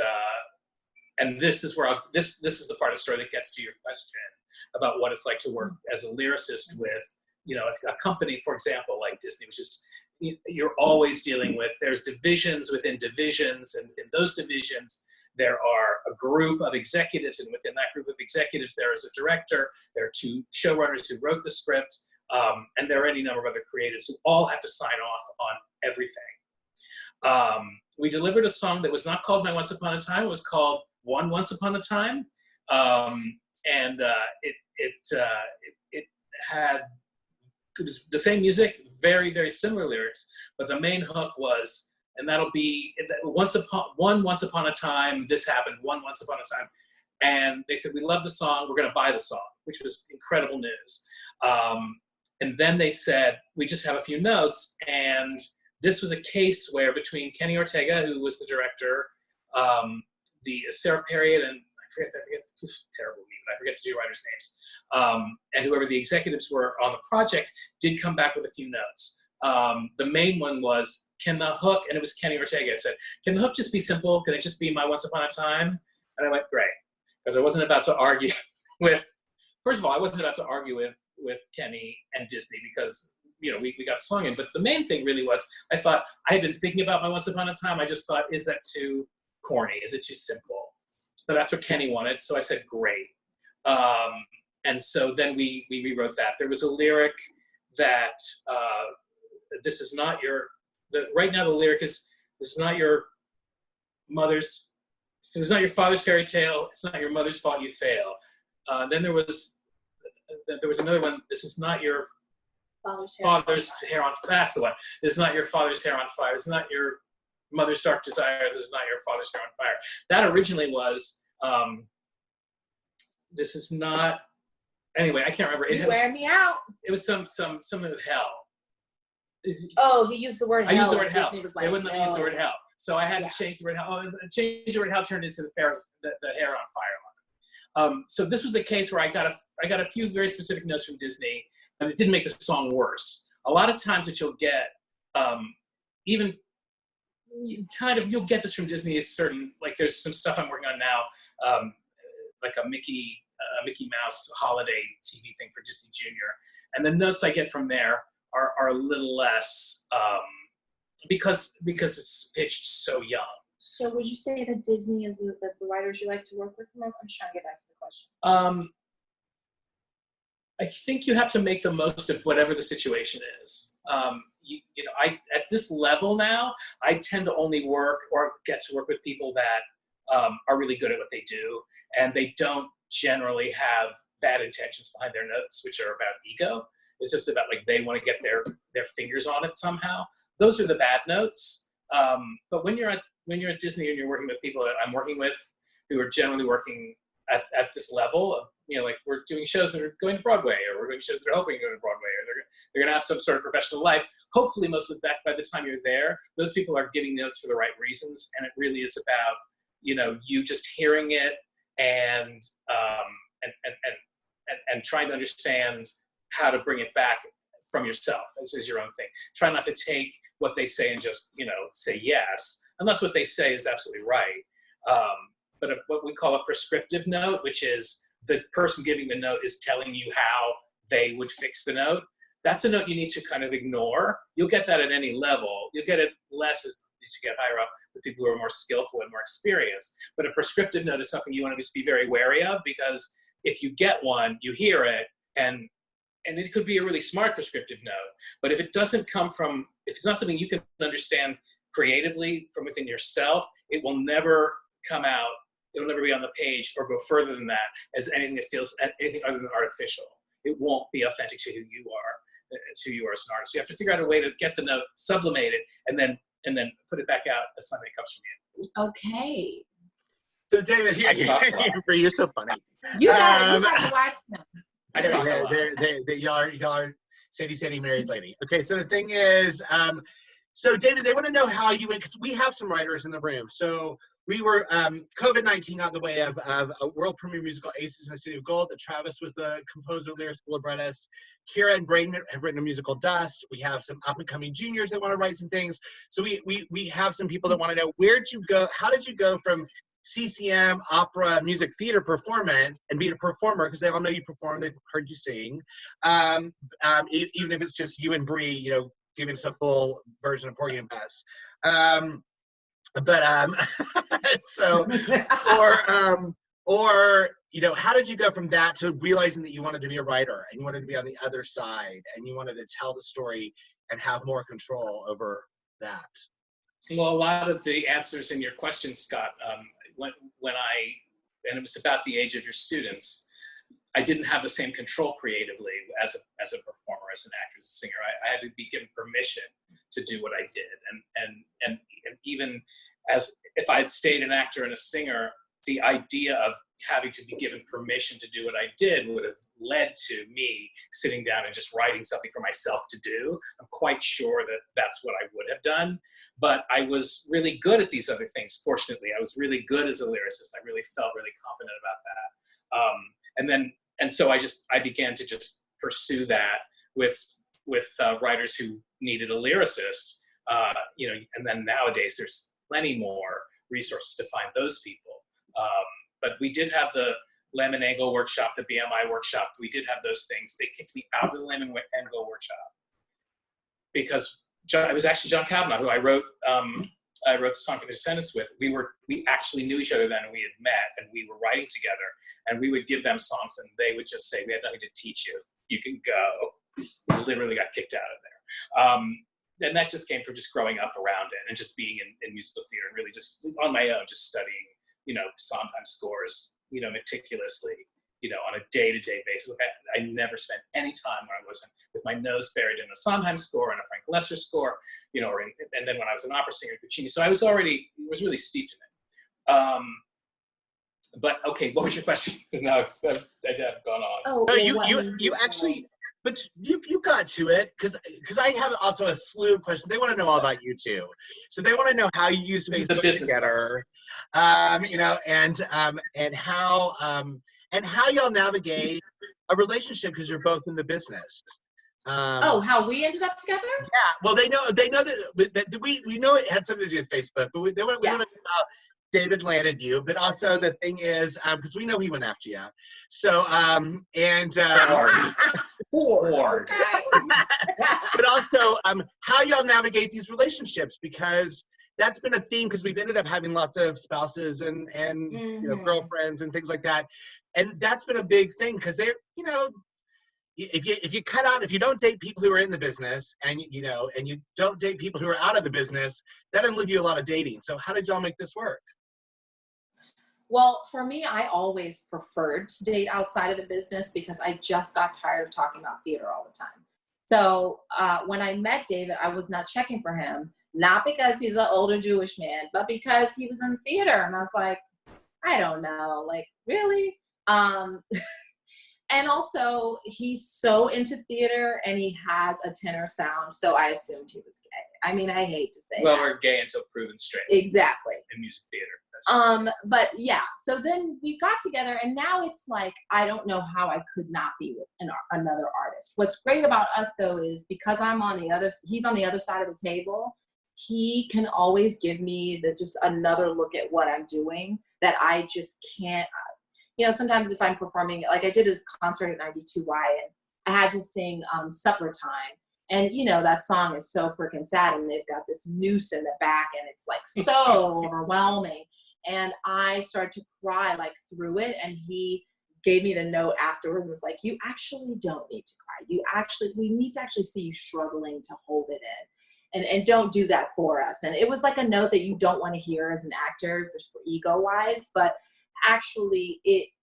S5: this is where this is the part of the story that gets to your question about what it's like to work as a lyricist with, you know, a company, for example, like Disney, which is, you're always dealing with, there's divisions within divisions, and within those divisions there are a group of executives, and within that group of executives there is a director, there are 2 showrunners who wrote the script, and there are any number of other creatives who all have to sign off on everything. We delivered a song that was not called My Once Upon a Time, it was called One Once Upon a Time, and it was the same music, very, very similar lyrics, but the main hook was, and that'll be once upon a time, this happened, once upon a time. And they said, we love the song, we're gonna buy the song, which was incredible news. And then they said, we just have a few notes, and this was a case where between Kenny Ortega, who was the director, the Sarah Perriott, and I forget terrible name, but I forget the 2 writers' names, and whoever the executives were on the project did come back with a few notes. The main one was, can the hook, and it was Kenny Ortega, said, can the hook just be simple? Can it just be My Once Upon a Time? And I went, great, because I wasn't about to argue with, first of all, I wasn't about to argue with Kenny and Disney because, you know, we got the song in, but the main thing really was, I thought, I had been thinking about My Once Upon a Time, I just thought, is that too corny? Is it too simple? But that's what Kenny wanted, so I said, great. And so then we rewrote that. There was a lyric that, this is not your, right now the lyric is, this is not your father's fairy tale, it's not your mother's fault you fail. Then there was another one, this is not your father's hair on fire. That's the one. This is not your father's hair on fire. It's not your mother's dark desire. This is not your father's hair on fire. That originally was, this is not, anyway, I can't remember.
S2: You wear me out.
S5: It was something with hell.
S2: He used the word hell.
S5: I used the word hell.
S2: Disney was like,
S5: they wouldn't let me use the word hell. So I had
S2: Yeah.
S5: to change the word hell. Oh, and change the word hell turned into the hair on fire So this was a case where I got a few very specific notes from Disney, but it didn't make the song worse. A lot of times what you'll get, even you'll get this from Disney is certain, like there's some stuff I'm working on now, like a Mickey Mouse holiday TV thing for Disney Junior. And the notes I get from there are a little less, because it's pitched so young.
S2: So would you say that Disney is the writers you like to work with the most? I'm just trying to get back to the question.
S5: I think you have to make the most of whatever the situation is. You know, at this level now, I tend to only work or get to work with people that are really good at what they do, and they don't generally have bad intentions behind their notes, which are about ego. It's just about like they want to get their fingers on it somehow. Those are the bad notes. But when you're at Disney and you're working with people that I'm working with who are generally working at this level, you know, like we're doing shows that are going to Broadway, or we're doing shows that are hoping to go to Broadway, or they're going to have some sort of professional life. Hopefully, most of that by the time you're there, those people are giving notes for the right reasons, and it really is about, you know, you just hearing it and trying to understand how to bring it back from yourself as your own thing. Try not to take what they say and just, you know, say yes, unless what they say is absolutely right. But what we call a prescriptive note, which is the person giving the note is telling you how they would fix the note. That's a note you need to kind of ignore. You'll get that at any level. You'll get it less as you get higher up with people who are more skillful and more experienced. But a prescriptive note is something you want to just be very wary of, because if you get one, you hear it, and it could be a really smart prescriptive note. But if it doesn't come from, if it's not something you can understand creatively from within yourself, it will never come out. It'll never be on the page or go further than that as anything that feels anything other than artificial. It won't be authentic to who you are, as an artist. So you have to figure out a way to get the note, sublimate it, and then put it back out as something that comes from you.
S2: Okay.
S1: So David, you're so funny.
S2: You got it. You got the wife now.
S5: I talk a lot.
S1: Y'all are Sadie married lady. Okay, so the thing is, so David, they want to know how you went, because we have some writers in the room. So we were COVID-19 got in the way of a world premiere musical, Aces in the City of Gold. That Travis was the composer, lyricist, librettist. Kira and Braden have written a musical, Dust. We have some up and coming juniors that want to write some things. So we have some people that want to know, where'd you go? How did you go from CCM, opera, music, theater performance, and be a performer, because they all know you perform, they've heard you sing, even if it's just you and Bree, you know, giving us a full version of Porgy and Bess. So, or, you know, how did you go from that to realizing that you wanted to be a writer and you wanted to be on the other side and you wanted to tell the story and have more control over that?
S5: Well, a lot of the answers in your question, Scott, and it was about the age of your students, I didn't have the same control creatively as a performer, as an actor, as a singer. I had to be given permission to do what I did. And even as if I had stayed an actor and a singer, the idea of having to be given permission to do what I did would have led to me sitting down and just writing something for myself to do. I'm quite sure that that's what I would have done. But I was really good at these other things, fortunately. I was really good as a lyricist. I really felt really confident about that. And so I began to just pursue that with writers who needed a lyricist. You know, and then nowadays there's plenty more resources to find those people. But we did have the Lemon Angle workshop, the BMI workshop. We did have those things. They kicked me out of the Lemon Angle workshop because it was actually John Kavanagh who I wrote the song for the Descendants with. We actually knew each other then, and we had met, and we were writing together. And we would give them songs, and they would just say, "We had nothing to teach you. You can go." We literally got kicked out of there. And that just came from just growing up around it and just being in musical theater and really just on my own, just studying, you know, Sondheim scores, you know, meticulously, you know, on a day-to-day basis. Like I never spent any time when I wasn't with my nose buried in a Sondheim score and a Frank Lesser score, you know, and then when I was an opera singer, Puccini. So I was really steeped in it. But okay, what was your question? Because now I've gone on.
S2: Oh,
S1: no, you actually. But you got to it because I have also a slew of questions. They want to know all about you too. So they want to know how you use Facebook together, you know, and how and how y'all navigate a relationship because you're both in the business.
S2: How we ended up together?
S1: Yeah, well, they know that we know it had something to do with Facebook, but we want to know how David landed you. But also the thing is, because we know he went after you, so
S5: Hard.
S1: but also how y'all navigate these relationships, because that's been a theme, because we've ended up having lots of spouses and you know, girlfriends and things like that, and that's been a big thing because they're, you know, if you don't date people who are in the business, and you know, and you don't date people who are out of the business, that doesn't leave you a lot of dating. So how did y'all make this work?
S2: Well, for me, I always preferred to date outside of the business because I just got tired of talking about theater all the time. So when I met David, I was not checking for him, not because he's an older Jewish man, but because he was in theater. And I was like, I don't know, like, really? And also, he's so into theater, and he has a tenor sound, so I assumed he was gay. I mean, I hate to say
S5: Well,
S2: that.
S5: we're gay until proven straight.
S2: Exactly.
S5: In music theater.
S2: But yeah, so then we got together, and now it's like, I don't know how I could not be with another artist. What's great about us, though, is because he's on the other side of the table, he can always give me just another look at what I'm doing that I just can't. You know, sometimes if I'm performing, like I did a concert at 92Y, and I had to sing Supper Time. And, you know, that song is so freaking sad, and they've got this noose in the back, and it's like so overwhelming. And I started to cry like through it, and he gave me the note afterward and was like, you actually don't need to cry. We need to actually see you struggling to hold it in. And don't do that for us. And it was like a note that you don't want to hear as an actor, just for ego-wise, but actually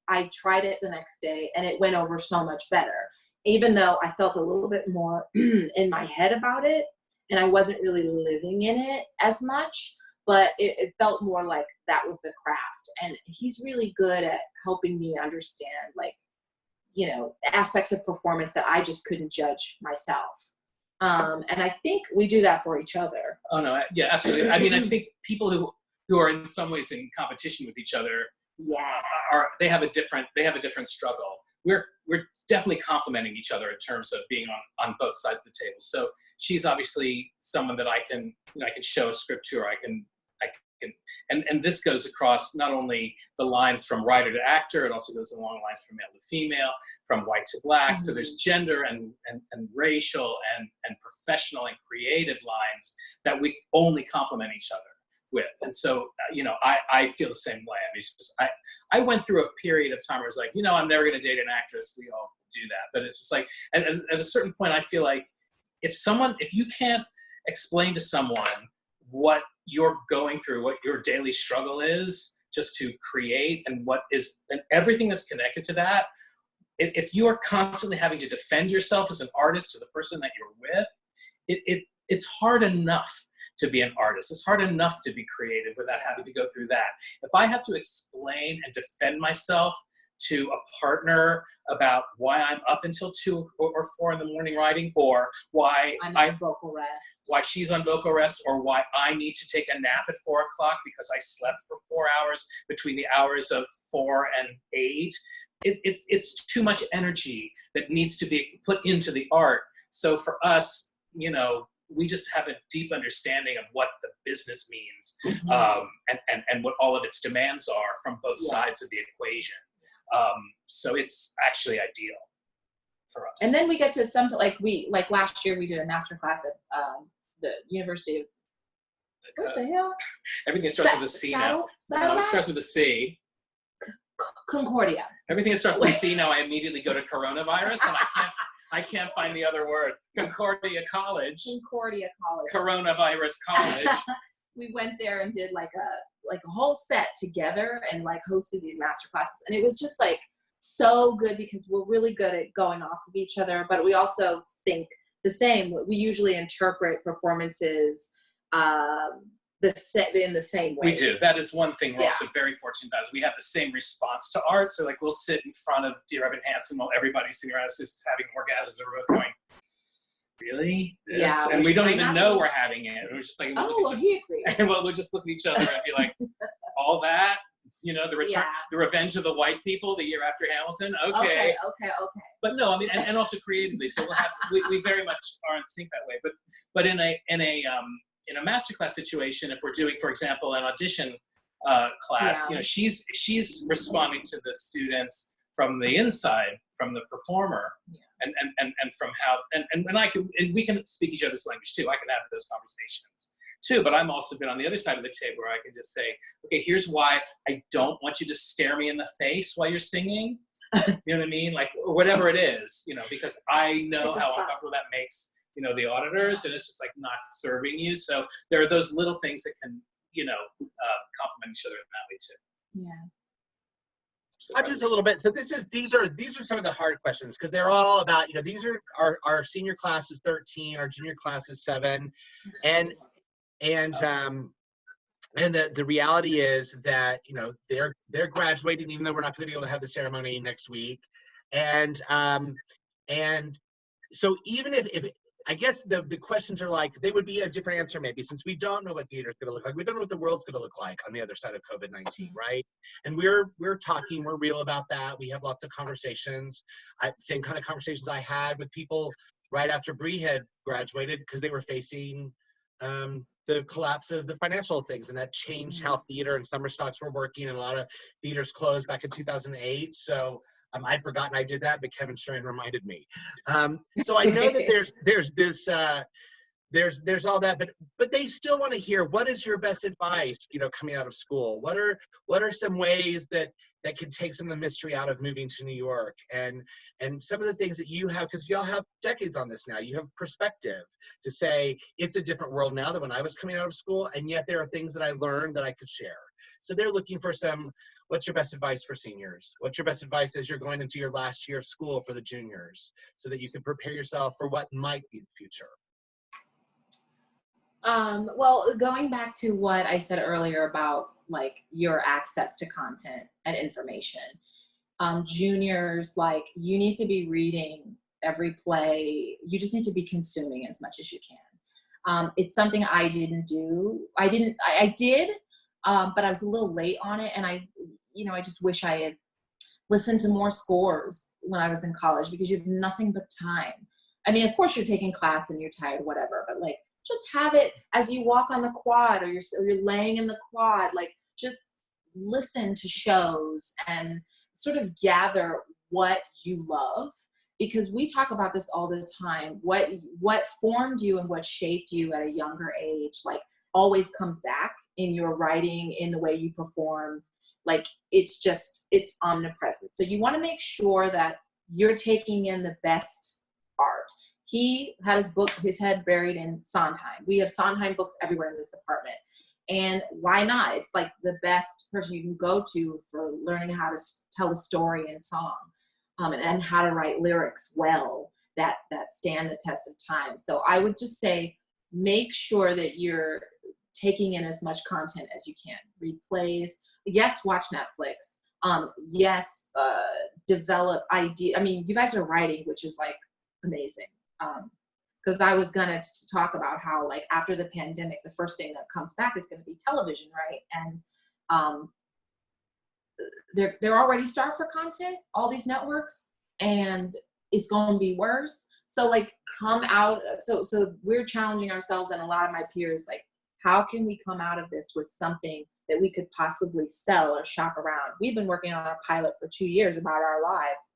S2: I tried it the next day, and it went over so much better, even though I felt a little bit more in my head about it, and I wasn't really living in it as much, but it felt more like that was the craft. And he's really good at helping me understand, like, you know, aspects of performance that I just couldn't judge myself. And I think we do that for each other.
S5: Oh no, yeah, absolutely. I mean, I think people who are in some ways in competition with each other, they have a different struggle. We're definitely complementing each other in terms of being on both sides of the table. So she's obviously someone that I can show a script to, or I can and this goes across not only the lines from writer to actor, it also goes along lines from male to female, from white to black. Mm-hmm. So there's gender and racial and professional and creative lines that we only complement each other with. And so, you know, I feel the same way. I mean, it's just, I went through a period of time where I was like, you know, I'm never going to date an actress. We all do that. But it's just like, and at a certain point, I feel like if you can't explain to someone what you're going through, what your daily struggle is, just to create, and everything that's connected to that, if you are constantly having to defend yourself as an artist to the person that you're with, it's hard enough to be an artist. It's hard enough to be creative without having to go through that. If I have to explain and defend myself to a partner about why I'm up until 2 or 4 in the morning writing, or why
S2: I'm on vocal rest,
S5: why she's on vocal rest, or why I need to take a nap at 4 o'clock because I slept for 4 hours between the hours of 4 and 8, it's too much energy that needs to be put into the art. So for us, you know, we just have a deep understanding of what the business means, and what all of its demands are from both sides of the equation. So it's actually ideal for us.
S2: And then we get to something like last year we did a master class at the University of what the hell?
S5: Everything starts with a C now. No, it starts with a C.
S2: Concordia.
S5: Everything that starts with a C now, I immediately go to coronavirus, and I can't find the other word. Concordia College. Coronavirus College.
S2: We went there and did like a whole set together, and like hosted these master classes, and it was just like so good because we're really good at going off of each other, but we also think the same. We usually interpret performances in the same way.
S5: We do. That is one thing we're also very fortunate about, is we have the same response to art. So like we'll sit in front of Dear Evan Hansen while everybody's sitting around us just having orgasms, and we're both going, really? This?
S2: Yeah,
S5: and we don't even know we're having it. We're just like,
S2: he agrees.
S5: And we'll just look at each other and be like, all that? You know, the return, the Revenge of the White People, the year after Hamilton. Okay. But no, I mean, and also creatively. So we'll have, we very much are in sync that way. But in a masterclass situation, if we're doing, for example, an audition class, you know, she's responding to the students from the inside, from the performer, and from how, and we can speak each other's language too. I can have those conversations too, but I'm also been on the other side of the table where I can just say, okay, here's why I don't want you to stare me in the face while you're singing. You know what I mean? Like, or whatever it is, you know, because I know how uncomfortable that makes, you know, the auditors, and it's just like not serving you. So there are those little things that can, you know, complement each other in that way too.
S2: Yeah.
S1: I'll just a little bit. So these are some of the hard questions, because they're all about, you know, these are our senior class is 13, our junior class is 7, and the reality is that, you know, they're graduating, even though we're not going to be able to have the ceremony next week, and so even if I guess the questions are like, they would be a different answer maybe, since we don't know what theater is going to look like. We don't know what the world's going to look like on the other side of COVID-19, right? And we're talking, we're real about that. We have lots of conversations, same kind of conversations I had with people right after Bree had graduated, because they were facing the collapse of the financial things, and that changed how theater and summer stocks were working, and a lot of theaters closed back in 2008. So I'd forgotten I did that, but Kevin Strain reminded me. So I know that there's this there's all that, but they still want to hear, what is your best advice, you know, coming out of school? What are some ways that can take some of the mystery out of moving to New York, and some of the things that you have, because y'all have decades on this now. You have perspective to say it's a different world now than when I was coming out of school, and yet there are things that I learned that I could share. So they're looking for what's your best advice for seniors? What's your best advice as you're going into your last year of school for the juniors, so that you can prepare yourself for what might be the future?
S2: Well, going back to what I said earlier about like your access to content and information, juniors, like, you need to be reading every play. You just need to be consuming as much as you can. It's something I didn't do. I did, but I was a little late on it. And I just wish I had listened to more scores when I was in college, because you have nothing but time. I mean, of course you're taking class and you're tired, whatever, but like, just have it as you walk on the quad, or you're laying in the quad, like, just listen to shows and sort of gather what you love, because we talk about this all the time. What formed you and what shaped you at a younger age, like, always comes back in your writing, in the way you perform. Like, it's omnipresent. So you want to make sure that you're taking in the best art. He had his head buried in Sondheim. We have Sondheim books everywhere in this apartment. And why not? It's like the best person you can go to for learning how to tell a story in song, and how to write lyrics well that stand the test of time. So I would just say, make sure that you're taking in as much content as you can. Read plays. Yes, watch Netflix. Yes, develop ideas. I mean, you guys are writing, which is like amazing. Because I was gonna talk about how, like, after the pandemic, the first thing that comes back is going to be television, right? And they're already starved for content, all these networks, and it's going to be worse. So like, come out. So we're challenging ourselves, and a lot of my peers, like, how can we come out of this with something that we could possibly sell or shop around? We've been working on a pilot for 2 years about our lives,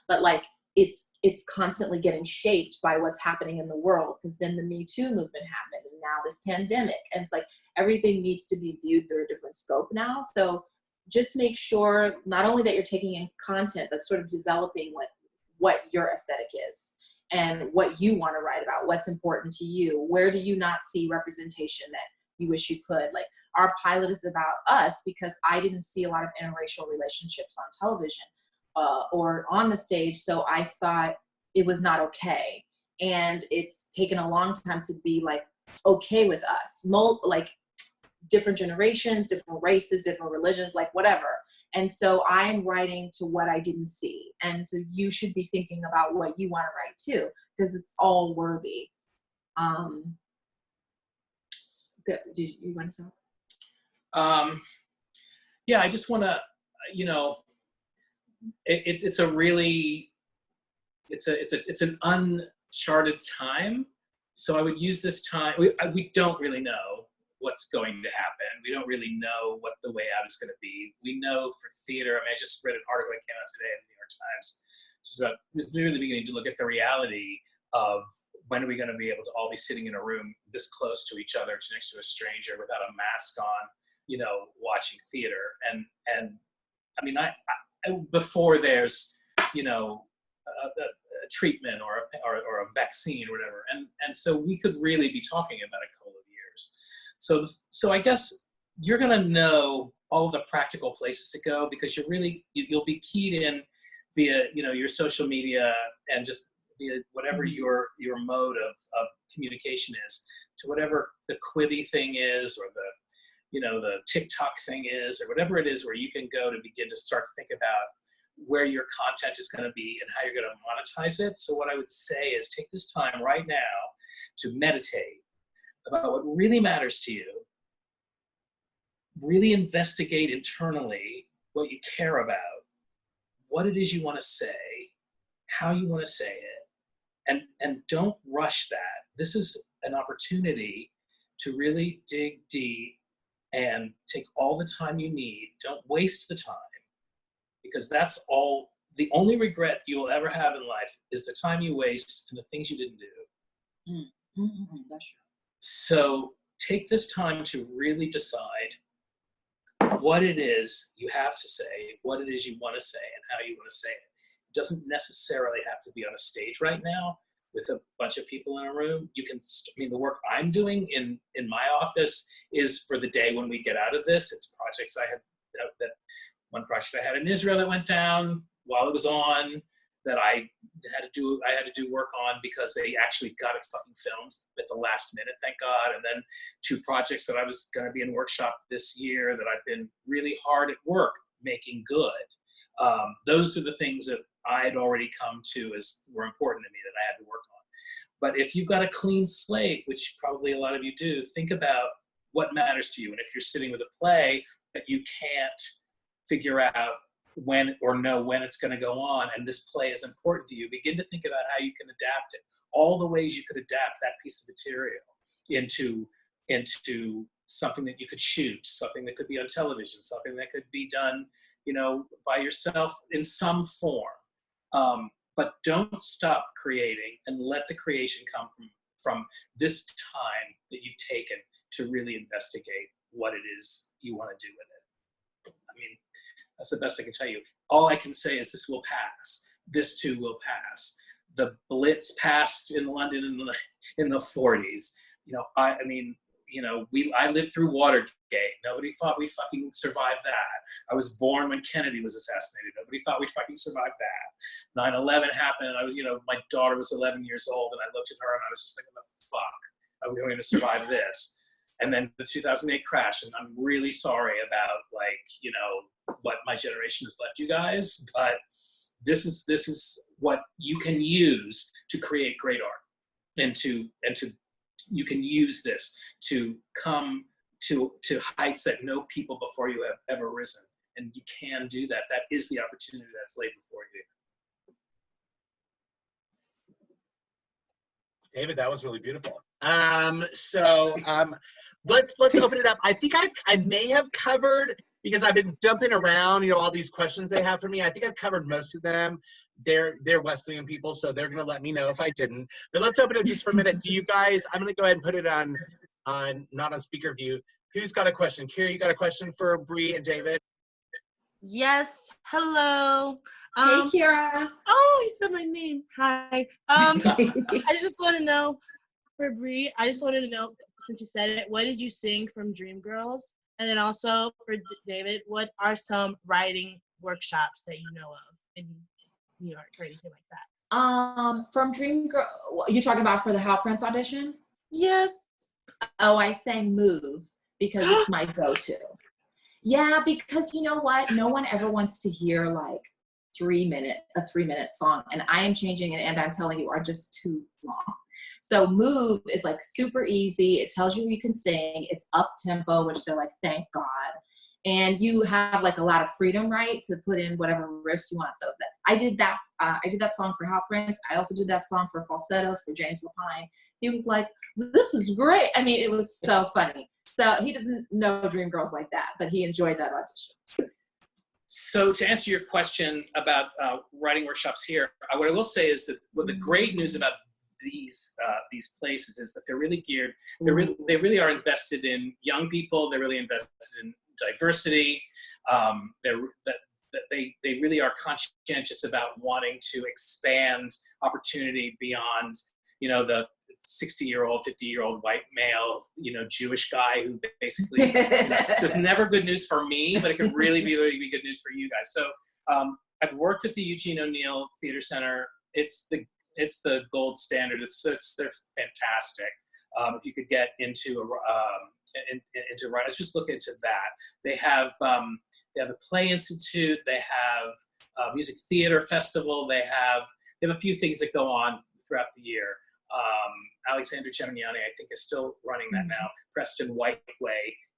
S2: but like, it's constantly getting shaped by what's happening in the world, because then the Me Too movement happened, and now this pandemic, and it's like everything needs to be viewed through a different scope now. So just make sure not only that you're taking in content, but sort of developing what your aesthetic is and what you want to write about, what's important to you. Where do you not see representation that you wish you could? Like, our pilot is about us, because I didn't see a lot of interracial relationships on television or on the stage, so I thought it was not okay. And it's taken a long time to be like okay with us, like different generations, different races, different religions, like whatever. And so I'm writing to what I didn't see, and so you should be thinking about what you want to write too, because it's all worthy. Did you want to say?
S5: yeah, I just want to, you know, it's a really, it's an uncharted time. So I would use this time. We don't really know what's going to happen. We don't really know what the way out is going to be. We know for theater, I mean, I just read an article that came out today in the New York Times, just about really beginning to look at the reality of when are we going to be able to all be sitting in a room this close to each other, next to a stranger, without a mask on, you know, watching theater. And I mean, I before there's, you know, a treatment or a vaccine or whatever, and so we could really be talking about a couple of years. So I guess you're going to know all of the practical places to go, because you'll be keyed in via, you know, your social media and just via whatever your mode of communication is, to whatever the Quibi thing is, or the, you know, the TikTok thing is, or whatever it is, where you can go to begin to start to think about where your content is going to be and how you're going to monetize it. So what I would say is take this time right now to meditate about what really matters to you. Really investigate internally what you care about, what it is you want to say, how you want to say it, and don't rush that. This is an opportunity to really dig deep and take all the time you need. Don't waste the time, because that's all, the only regret you will ever have in life is the time you waste and the things you didn't do.
S2: That's true.
S5: So take this time to really decide what it is you have to say, what it is you want to say, and how you want to say it. It doesn't necessarily have to be on a stage right now with a bunch of people in a room. You can, I mean, the work I'm doing in my office is for the day when we get out of this. It's projects I had, that one project I had in Israel that went down while it was on, that I had to do work on because they actually got it fucking filmed at the last minute, thank God. And then 2 projects that I was going to be in workshop this year that I've been really hard at work making good. Those are the things that I had already come to as were important to me that I had to work on. But if you've got a clean slate, which probably a lot of you do, think about what matters to you. And if you're sitting with a play that you can't figure out when or know when it's going to go on, and this play is important to you, begin to think about how you can adapt it. All the ways you could adapt that piece of material into something that you could shoot, something that could be on television, something that could be done, you know, by yourself in some form. But don't stop creating, and let the creation come from this time that you've taken to really investigate what it is you want to do with it. I mean, that's the best I can tell you. All I can say is this will pass. This too will pass. The Blitz passed in London in the 40s. You know, I mean, you know, I lived through Watergate. Nobody thought we'd fucking survive that. I was born when Kennedy was assassinated. Nobody thought we'd fucking survive that. 9/11 happened, and I was, you know, my daughter was 11 years old, and I looked at her and I was just like, what the fuck? Are we going to survive this? And then the 2008 crash, and I'm really sorry about, like, you know, what my generation has left you guys, but this is what you can use to create great art, and to you can use this to come to heights that no people before you have ever risen, and you can do that. That is the opportunity that's laid before you.
S1: David, that was really beautiful. Let's open it up. I think I may have covered, because I've been jumping around, you know, all these questions they have for me. I think I've covered most of them. They're Wesleyan people, so they're gonna let me know if I didn't. But let's open it just for a minute. Do you guys? I'm gonna go ahead and put it on not on speaker view. Who's got a question? Kira, you got a question for Bree and David?
S4: Yes. Hello.
S2: Hey, Kira.
S4: Oh, he said my name. Hi. I just want to know, for Bree, I just wanted to know, since you said it, what did you sing from Dreamgirls? And then also for David, what are some writing workshops that you know of in New York or anything like that?
S2: From Dreamgirl, you're talking about for the Hal Prince audition?
S4: Yes.
S2: Oh, I sang Move because it's my go-to. Yeah, because you know what? No one ever wants to hear like a 3-minute song, and I Am Changing and I'm Telling You are just too long. So Move is like super easy. It tells you can sing. It's up tempo, which they're like, thank God. and you have like a lot of freedom, right, to put in whatever riffs you want. So I did that song for Hot Prince. I also did that song for Falsettos for James Lapine. He was like, this is great. I mean, it was so funny. So he doesn't know Dreamgirls like that, but he enjoyed that audition.
S5: So to answer your question about writing workshops here, what I will say is that what the great news about these places is that they're really geared. They really are invested in young people. They're really invested in diversity. They really are conscientious about wanting to expand opportunity beyond, you know, the 60-year-old, 50-year-old white male, you know, Jewish guy who basically, you know, so it's never good news for me, but it could really be good news for you guys. So I've worked with the Eugene O'Neill Theater Center. It's the gold standard. They're fantastic. If you could get into writers, just look into that. They have a play institute. They have a music theater festival. They have a few things that go on throughout the year. Alexander Geminiani, I think, is still running that now. Preston Whiteway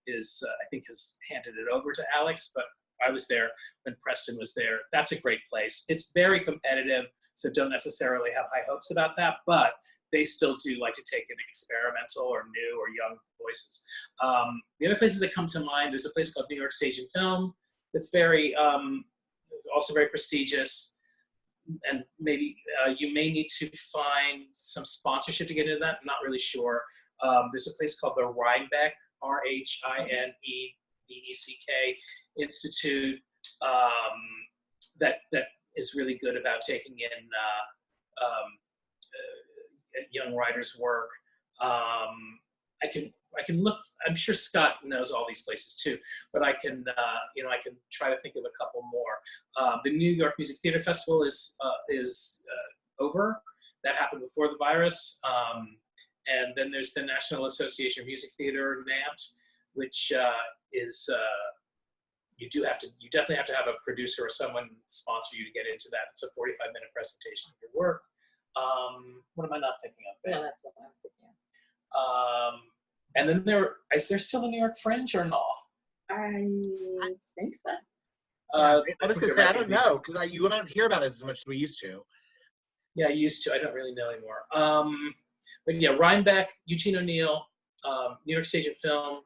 S5: I think has handed it over to Alex, but I was there when Preston was there. That's a great place. It's very competitive, so don't necessarily have high hopes about that, but they still do like to take in experimental or new or young voices. The other places that come to mind, there's a place called New York Stage and Film that's also very prestigious. And maybe you may need to find some sponsorship to get into that. I'm not really sure. There's a place called the Rhinebeck, Rhinebeck Institute, that is really good about taking in young writers' work. I can look. I'm sure Scott knows all these places too, but I can try to think of a couple more. The New York Music Theater Festival is over. That happened before the virus. And then there's the National Association of Music Theater, NAMT, which is you definitely have to have a producer or someone sponsor you to get into that. It's a 45-minute presentation of your work. What am I not thinking of?
S2: No, that's what I was thinking of.
S5: And then is there still a New York Fringe or no?
S2: I think so.
S1: I was gonna say, I don't know, because you don't hear about it as much as we used to.
S5: Yeah, I used to. I don't really know anymore. But yeah, Rhinebeck, Eugene O'Neill, New York Stage and Film.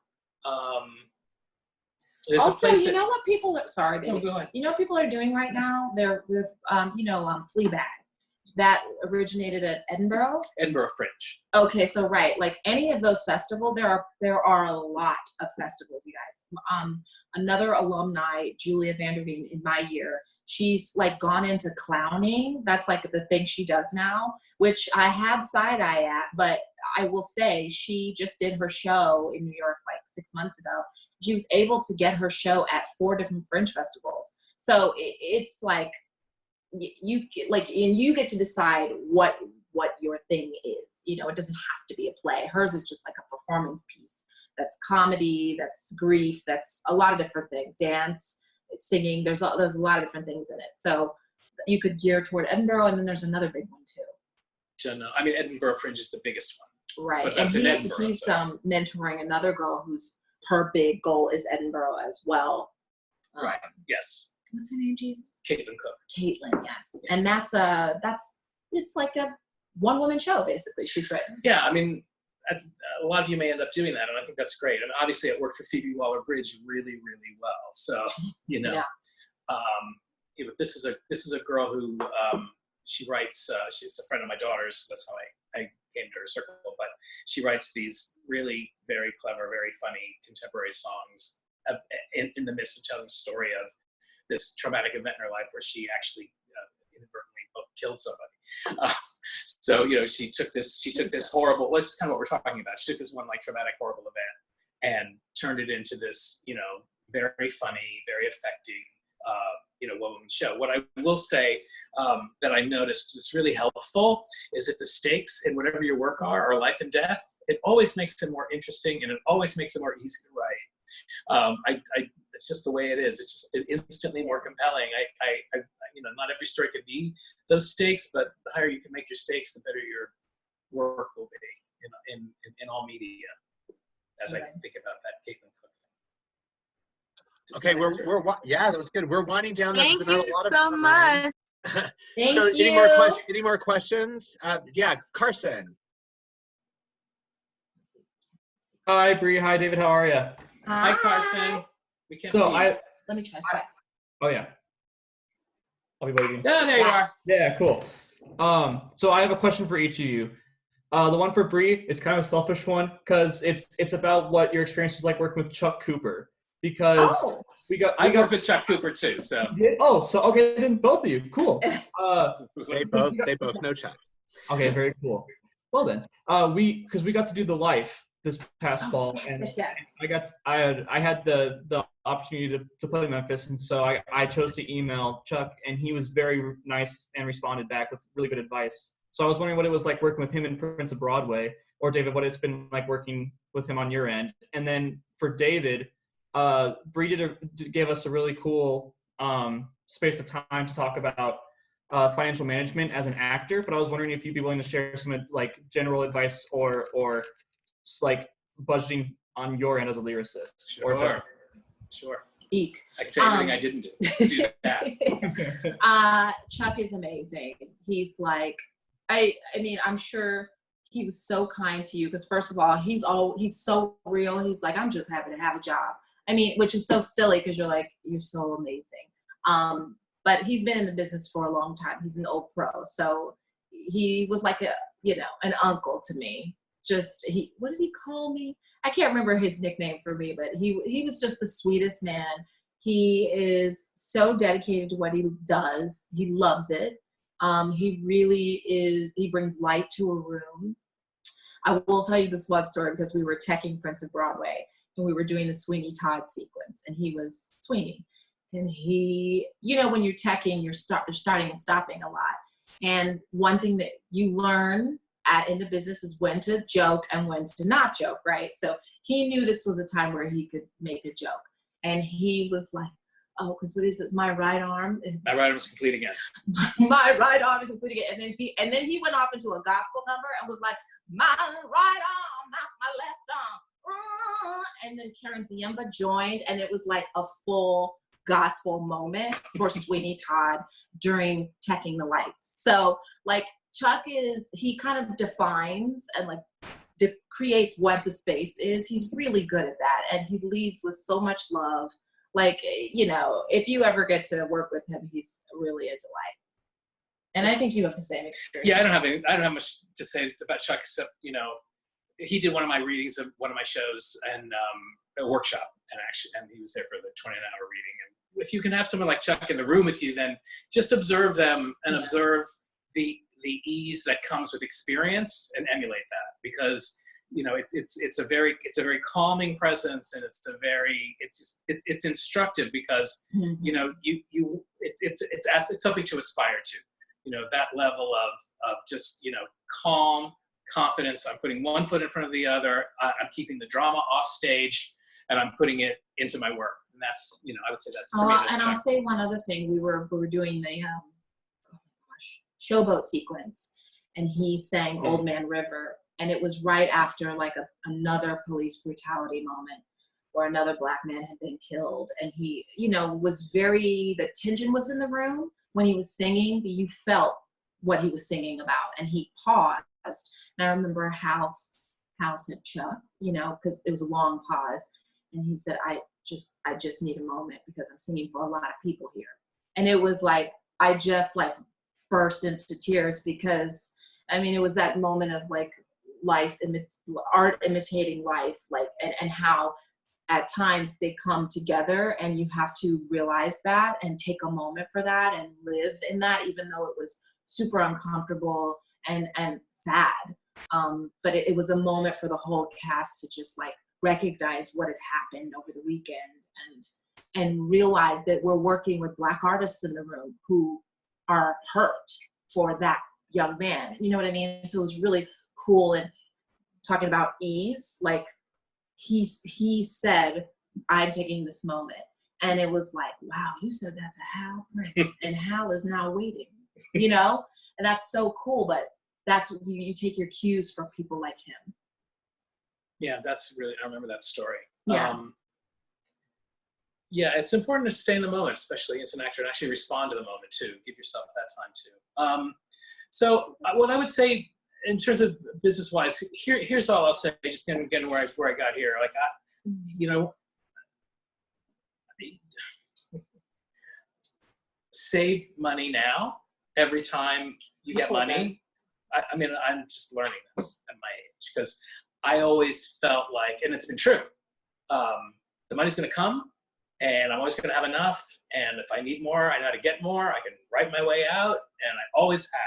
S2: Also, you know what people are, sorry, baby.
S5: No, go ahead.
S2: You know what people are doing right now? They're with, Fleabag. That originated at Edinburgh.
S5: Edinburgh Fringe.
S2: Okay, so right, like any of those festivals, there are a lot of festivals, you guys. Another alumni, Julia Vanderveen, in my year, she's like gone into clowning. That's like the thing she does now, which I had side eye at, but I will say she just did her show in New York like 6 months ago. She was able to get her show at 4 different Fringe festivals. So it's like, you get to decide what your thing is. You know, it doesn't have to be a play. Hers is just like a performance piece. That's comedy, that's grief, that's a lot of different things. Dance, singing, there's a lot of different things in it. So you could gear toward Edinburgh, and then there's another big one too.
S5: I mean, Edinburgh Fringe is the biggest one.
S2: Right,
S5: but that's
S2: and he's mentoring another girl who's her big goal is Edinburgh as well.
S5: Right. Yes.
S2: What's her name, Jesus?
S5: Caitlin Cook.
S2: Caitlin, yes. And it's like a one-woman show, basically, she's written.
S5: Yeah, I mean, a lot of you may end up doing that, and I think that's great. And obviously it worked for Phoebe Waller-Bridge really, really well. So,
S2: Yeah.
S5: This is a girl who, she writes, she's a friend of my daughter's, that's how I came to her circle, but she writes these really very clever, very funny contemporary songs in the midst of telling the story of this traumatic event in her life where she actually inadvertently killed somebody. So she took this horrible. Well, this is kind of what we're talking about. She took this one like traumatic, horrible event and turned it into this very funny, very affecting one-woman show. What I will say that I noticed was really helpful is that the stakes in whatever your work are life and death. It always makes it more interesting, and it always makes it more easy to write. It's just the way it is. It's just instantly more compelling. Not every story can be those stakes, but the higher you can make your stakes, the better your work will be in all media. As I think about that Caitlin Cook
S1: Okay, yeah, that was good. We're winding down.
S4: Thank you so much.
S2: Thank
S1: So
S2: you.
S1: any more questions? Yeah, Carson.
S6: Hi, Bree. Hi, David. How are you?
S5: Hi, Carson. We can't see
S6: So
S5: you.
S2: Let me try sweat.
S6: Oh yeah. I'll be waiting.
S5: Oh, there you are.
S6: Yeah, cool. So I have a question for each of you. The one for Bree is kind of a selfish one because it's about what your experience was like working with Chuck Cooper. Because
S5: I work with Chuck Cooper too, so.
S6: So okay, then both of you, cool.
S1: They both know Chuck.
S6: Okay, very cool. Well then, because we got to do the Life this past fall, and
S2: yes.
S6: I had the opportunity to play Memphis, and so I chose to email Chuck, and he was very nice and responded back with really good advice. So I was wondering what it was like working with him in Prince of Broadway, or David, what it's been like working with him on your end. And then for David, Bree gave us a really cool space of time to talk about financial management as an actor, but I was wondering if you'd be willing to share some like general advice or like budgeting on your end as a lyricist.
S5: Sure.
S2: Eek.
S5: I can tell you everything I didn't do that.
S2: Chuck is amazing. He's like, I mean, I'm sure he was so kind to you because first of all, he's so real. He's like, I'm just happy to have a job. I mean, which is so silly because you're like, you're so amazing. But he's been in the business for a long time. He's an old pro. So he was like an uncle to me. What did he call me? I can't remember his nickname for me, but he was just the sweetest man. He is so dedicated to what he does. He loves it. He really is. He brings light to a room. I will tell you this one story because we were teching Prince of Broadway and we were doing the Sweeney Todd sequence, and he was Sweeney. And he, when you're teching, you're starting and stopping a lot. And one thing that you learn in the business is when to joke and when to not joke, right? So he knew this was a time where he could make a joke. And he was like, oh, because what is it? My right arm.
S5: My right arm is complete again.
S2: My right arm is complete again. And then he went off into a gospel number and was like, my right arm, not my left arm. And then Karen Ziemba joined, and it was like a full gospel moment for Sweeney Todd during Teching the Lights. So like Chuck he kind of defines and like creates what the space is. He's really good at that, and he leads with so much love. Like, if you ever get to work with him, he's really a delight. And I think you have the same experience.
S5: Yeah, I don't have much to say about Chuck except, he did one of my readings of one of my shows and a workshop, and he was there for the 20-hour reading. And if you can have someone like Chuck in the room with you, then just observe them and observe the ease that comes with experience and emulate that, because it's a very calming presence, and it's instructive because it's something to aspire to, that level of just calm confidence. I'm putting one foot in front of the other. I'm keeping the drama off stage, and I'm putting it into my work. And that's I would say that's for me.
S2: And I'll say one other thing. We were doing the showboat sequence, and he sang Old Man River, and it was right after like another police brutality moment where another Black man had been killed, and he was the tension was in the room when he was singing, but you felt what he was singing about, and he paused. And I remember House said, Chuck, because it was a long pause, and he said, I just need a moment because I'm singing for a lot of people here. And it was like I just like burst into tears because it was that moment of like art imitating life, like and how at times they come together, and you have to realize that and take a moment for that and live in that, even though it was super uncomfortable and sad. But it was a moment for the whole cast to just like recognize what had happened over the weekend and realize that we're working with Black artists in the room who are hurt for that young man. You know what I mean? So it was really cool. And talking about ease, like he said, I'm taking this moment. And it was like, wow, you said that to Hal Prince, and Hal is now waiting, and that's so cool. But that's what you take your cues from people like him.
S5: Yeah, that's really, I remember that story.
S2: Yeah.
S5: Yeah, it's important to stay in the moment, especially as an actor, and actually respond to the moment too. Give yourself that time too. So what I would say in terms of business-wise, here's all I'll say. Just again where I got here. Like, save money now. Every time you get money, I mean, I'm just learning this at my age because I always felt like, and it's been true, the money's going to come. And I'm always going to have enough. And if I need more, I know how to get more. I can write my way out. And I always have.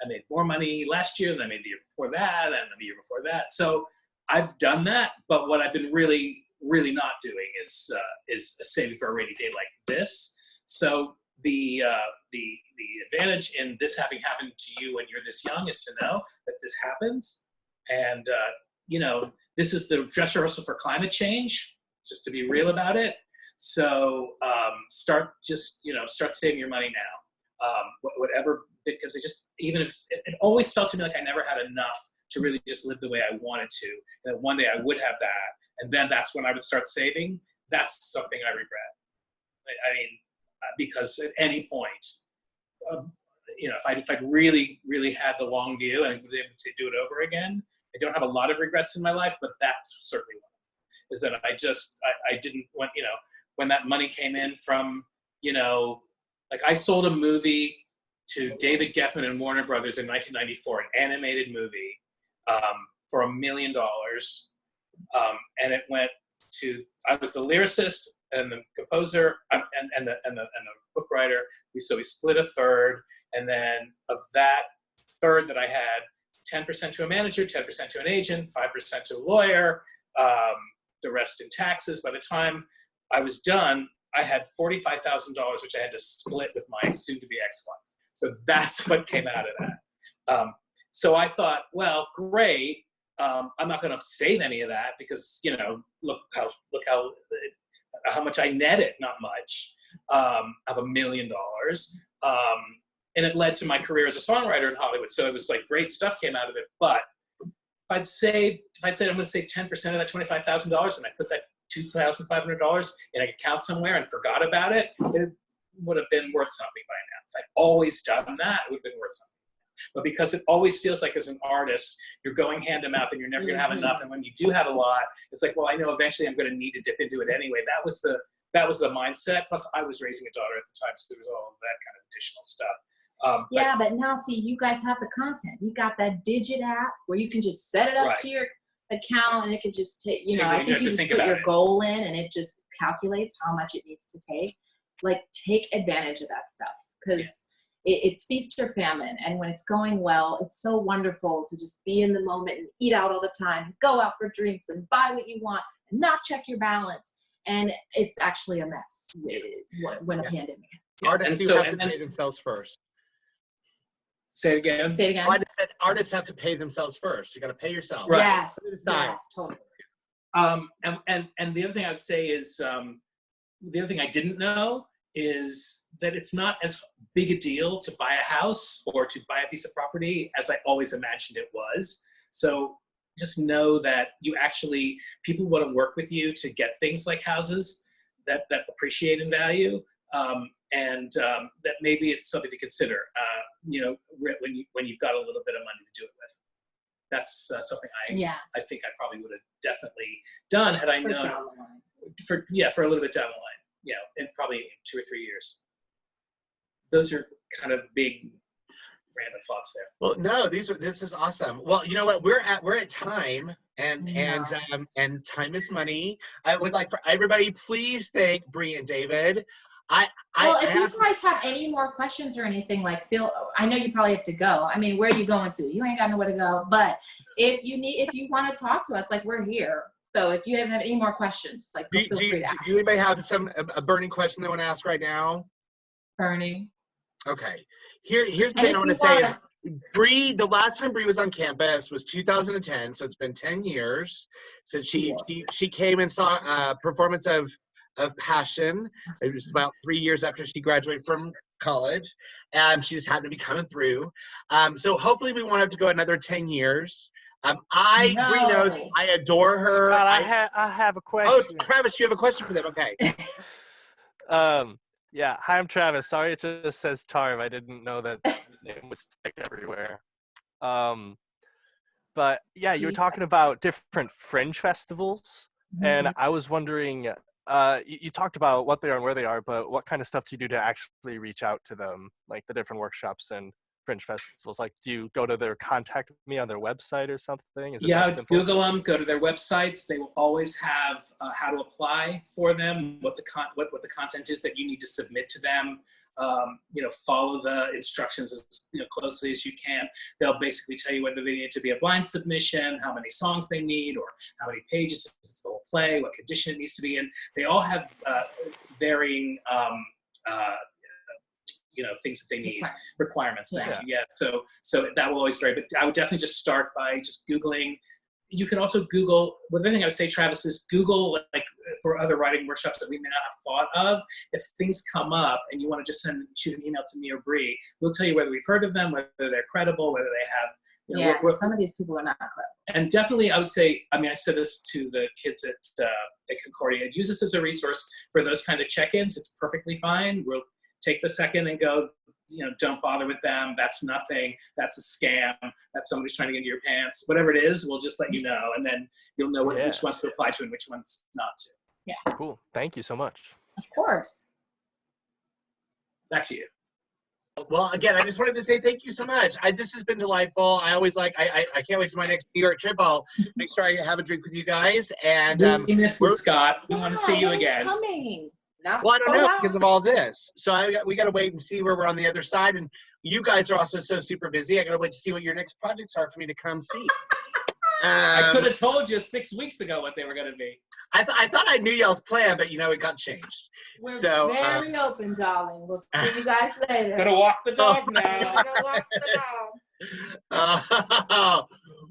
S5: I made more money last year than I made the year before that and the year before that. So I've done that. But what I've been really, really not doing is saving for a rainy day like this. So the advantage in this having happened to you when you're this young is to know that this happens. And, this is the dress rehearsal for climate change. Just to be real about it. So start saving your money now. Whatever, because even if it always felt to me like I never had enough to really just live the way I wanted to. And that one day I would have that. And then that's when I would start saving. That's something I regret. I mean, because at any point, if I'd really, really had the long view and was able to do it over again, I don't have a lot of regrets in my life, but that's certainly one. Is that I didn't want, when that money came in from, like I sold a movie to David Geffen and Warner Brothers in 1994, an animated movie for $1 million. And it went to, I was the lyricist and the composer and the book writer. So we split a third. And then of that third that I had, 10% to a manager, 10% to an agent, 5% to a lawyer, the rest in taxes. By the time I was done, I had $45,000, which I had to split with my soon-to-be ex-wife. So that's what came out of that. So I thought, well, great. I'm not going to save any of that because, look how much I netted, not much, of $1 million. And it led to my career as a songwriter in Hollywood. So it was like great stuff came out of it. But if I'd said I'm going to save 10% of that $25,000 and I put that $2,500 in an account somewhere and forgot about it, it would have been worth something by now. If I'd always done that, it would have been worth something. But because it always feels like as an artist, you're going hand to mouth and you're never going to have enough. And when you do have a lot, it's like, well, I know eventually I'm going to need to dip into it anyway. That was the mindset. Plus I was raising a daughter at the time, so there was all of that kind of additional stuff.
S2: But now see, you guys have the content. You got that Digit app where you can just set it up to your account and it can just take, I think you just put your goal in and it just calculates how much it needs to take. Like, take advantage of that stuff because it's feast or famine. And when it's going well, it's so wonderful to just be in the moment and eat out all the time, go out for drinks and buy what you want and not check your balance. And it's actually a mess when a pandemic happens.
S1: Artists have to pay themselves first.
S5: Say it again.
S1: I just said artists have to pay themselves first. You got to pay yourself.
S2: Right. Yes, totally.
S5: And the other thing I would say is, the other thing I didn't know is that it's not as big a deal to buy a house or to buy a piece of property as I always imagined it was. So just know that people want to work with you to get things like houses that appreciate in value. And that maybe it's something to consider, when you've got a little bit of money to do it with. That's something I think I probably would have definitely done had I known for a little bit down the line, in probably 2 or 3 years. Those are kind of big random thoughts there.
S1: Well, no, this is awesome. Well, you know what? We're at time, and time is money. I would like for everybody, please thank Bree and David.
S2: If you guys have any more questions or anything, I know you probably have to go. I mean, where are you going to? You ain't got nowhere to go. But if you want to talk to us, we're here. So if you have any more questions, feel free to ask.
S1: Do anybody have a burning question they want to ask right now?
S2: Burning.
S1: Okay. Here's the thing I want to say is, Bree, the last time Bree was on campus was 2010, so it's been 10 years since she came and saw a performance of Passion. It was about 3 years after she graduated from college. She just happened to be coming through. So hopefully we won't have to go another 10 years. Bree knows I adore her.
S7: Scott, I have a question.
S1: Oh, Travis, you have a question for them. Okay.
S7: Yeah. Hi, I'm Travis. Sorry, it just says Tarv. I didn't know that name was stick everywhere. But yeah, you were talking about different fringe festivals, and I was wondering, you talked about what they are and where they are, but what kind of stuff do you do to actually reach out to them, like the different workshops and fringe festivals? Like, do you go to their contact me on their website or something? Is it that simple?
S5: Google them, go to their websites. They will always have how to apply for them, what the content is that you need to submit to them. Follow the instructions as closely as you can. They'll basically tell you whether they need to be a blind submission, how many songs they need, or how many pages, if it's the whole play, what condition it needs to be in. They all have varying things that they need, requirements. Thank you. Yeah. So that will always vary, but I would definitely just start by just Googling. You can also Google, the other thing I would say, Travis, is Google, like for other writing workshops that we may not have thought of. If things come up and you want to just shoot an email to me or Bree, we'll tell you whether we've heard of them, whether they're credible, whether they have,
S2: some of these people are not credible.
S5: And definitely I would say, I said this to the kids at Concordia, use this as a resource for those kind of check-ins. It's perfectly fine. We'll take the second and go, don't bother with them. That's nothing. That's a scam. That's somebody's trying to get into your pants. Whatever it is, we'll just let you know. And then you'll know which ones to apply to and which ones not to.
S2: Yeah.
S7: Cool. Thank you so much.
S2: Of course.
S5: Back to you.
S1: Well, again, I just wanted to say thank you so much. This has been delightful. I always I can't wait for my next New York trip. I'll make sure I have a drink with you guys. And
S5: Scott, we want to see you again.
S2: Coming.
S1: Well, I don't know because of all this. So we got to wait and see where we're on the other side. And you guys are also so super busy. I got to wait to see what your next projects are for me to come see.
S5: I could have told you 6 weeks ago what they were going to be.
S1: I thought I knew y'all's plan, but it got changed.
S2: We're very open, darling. We'll see you guys later.
S5: Gonna walk the dog now.
S2: Gonna walk the dog.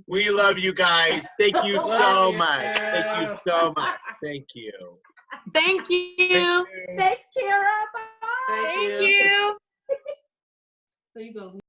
S1: We love you guys. Thank you so much. Thank you so much. Thank you.
S4: Thank you.
S2: Thanks, Kara. Bye.
S4: Thank you.
S2: So you go.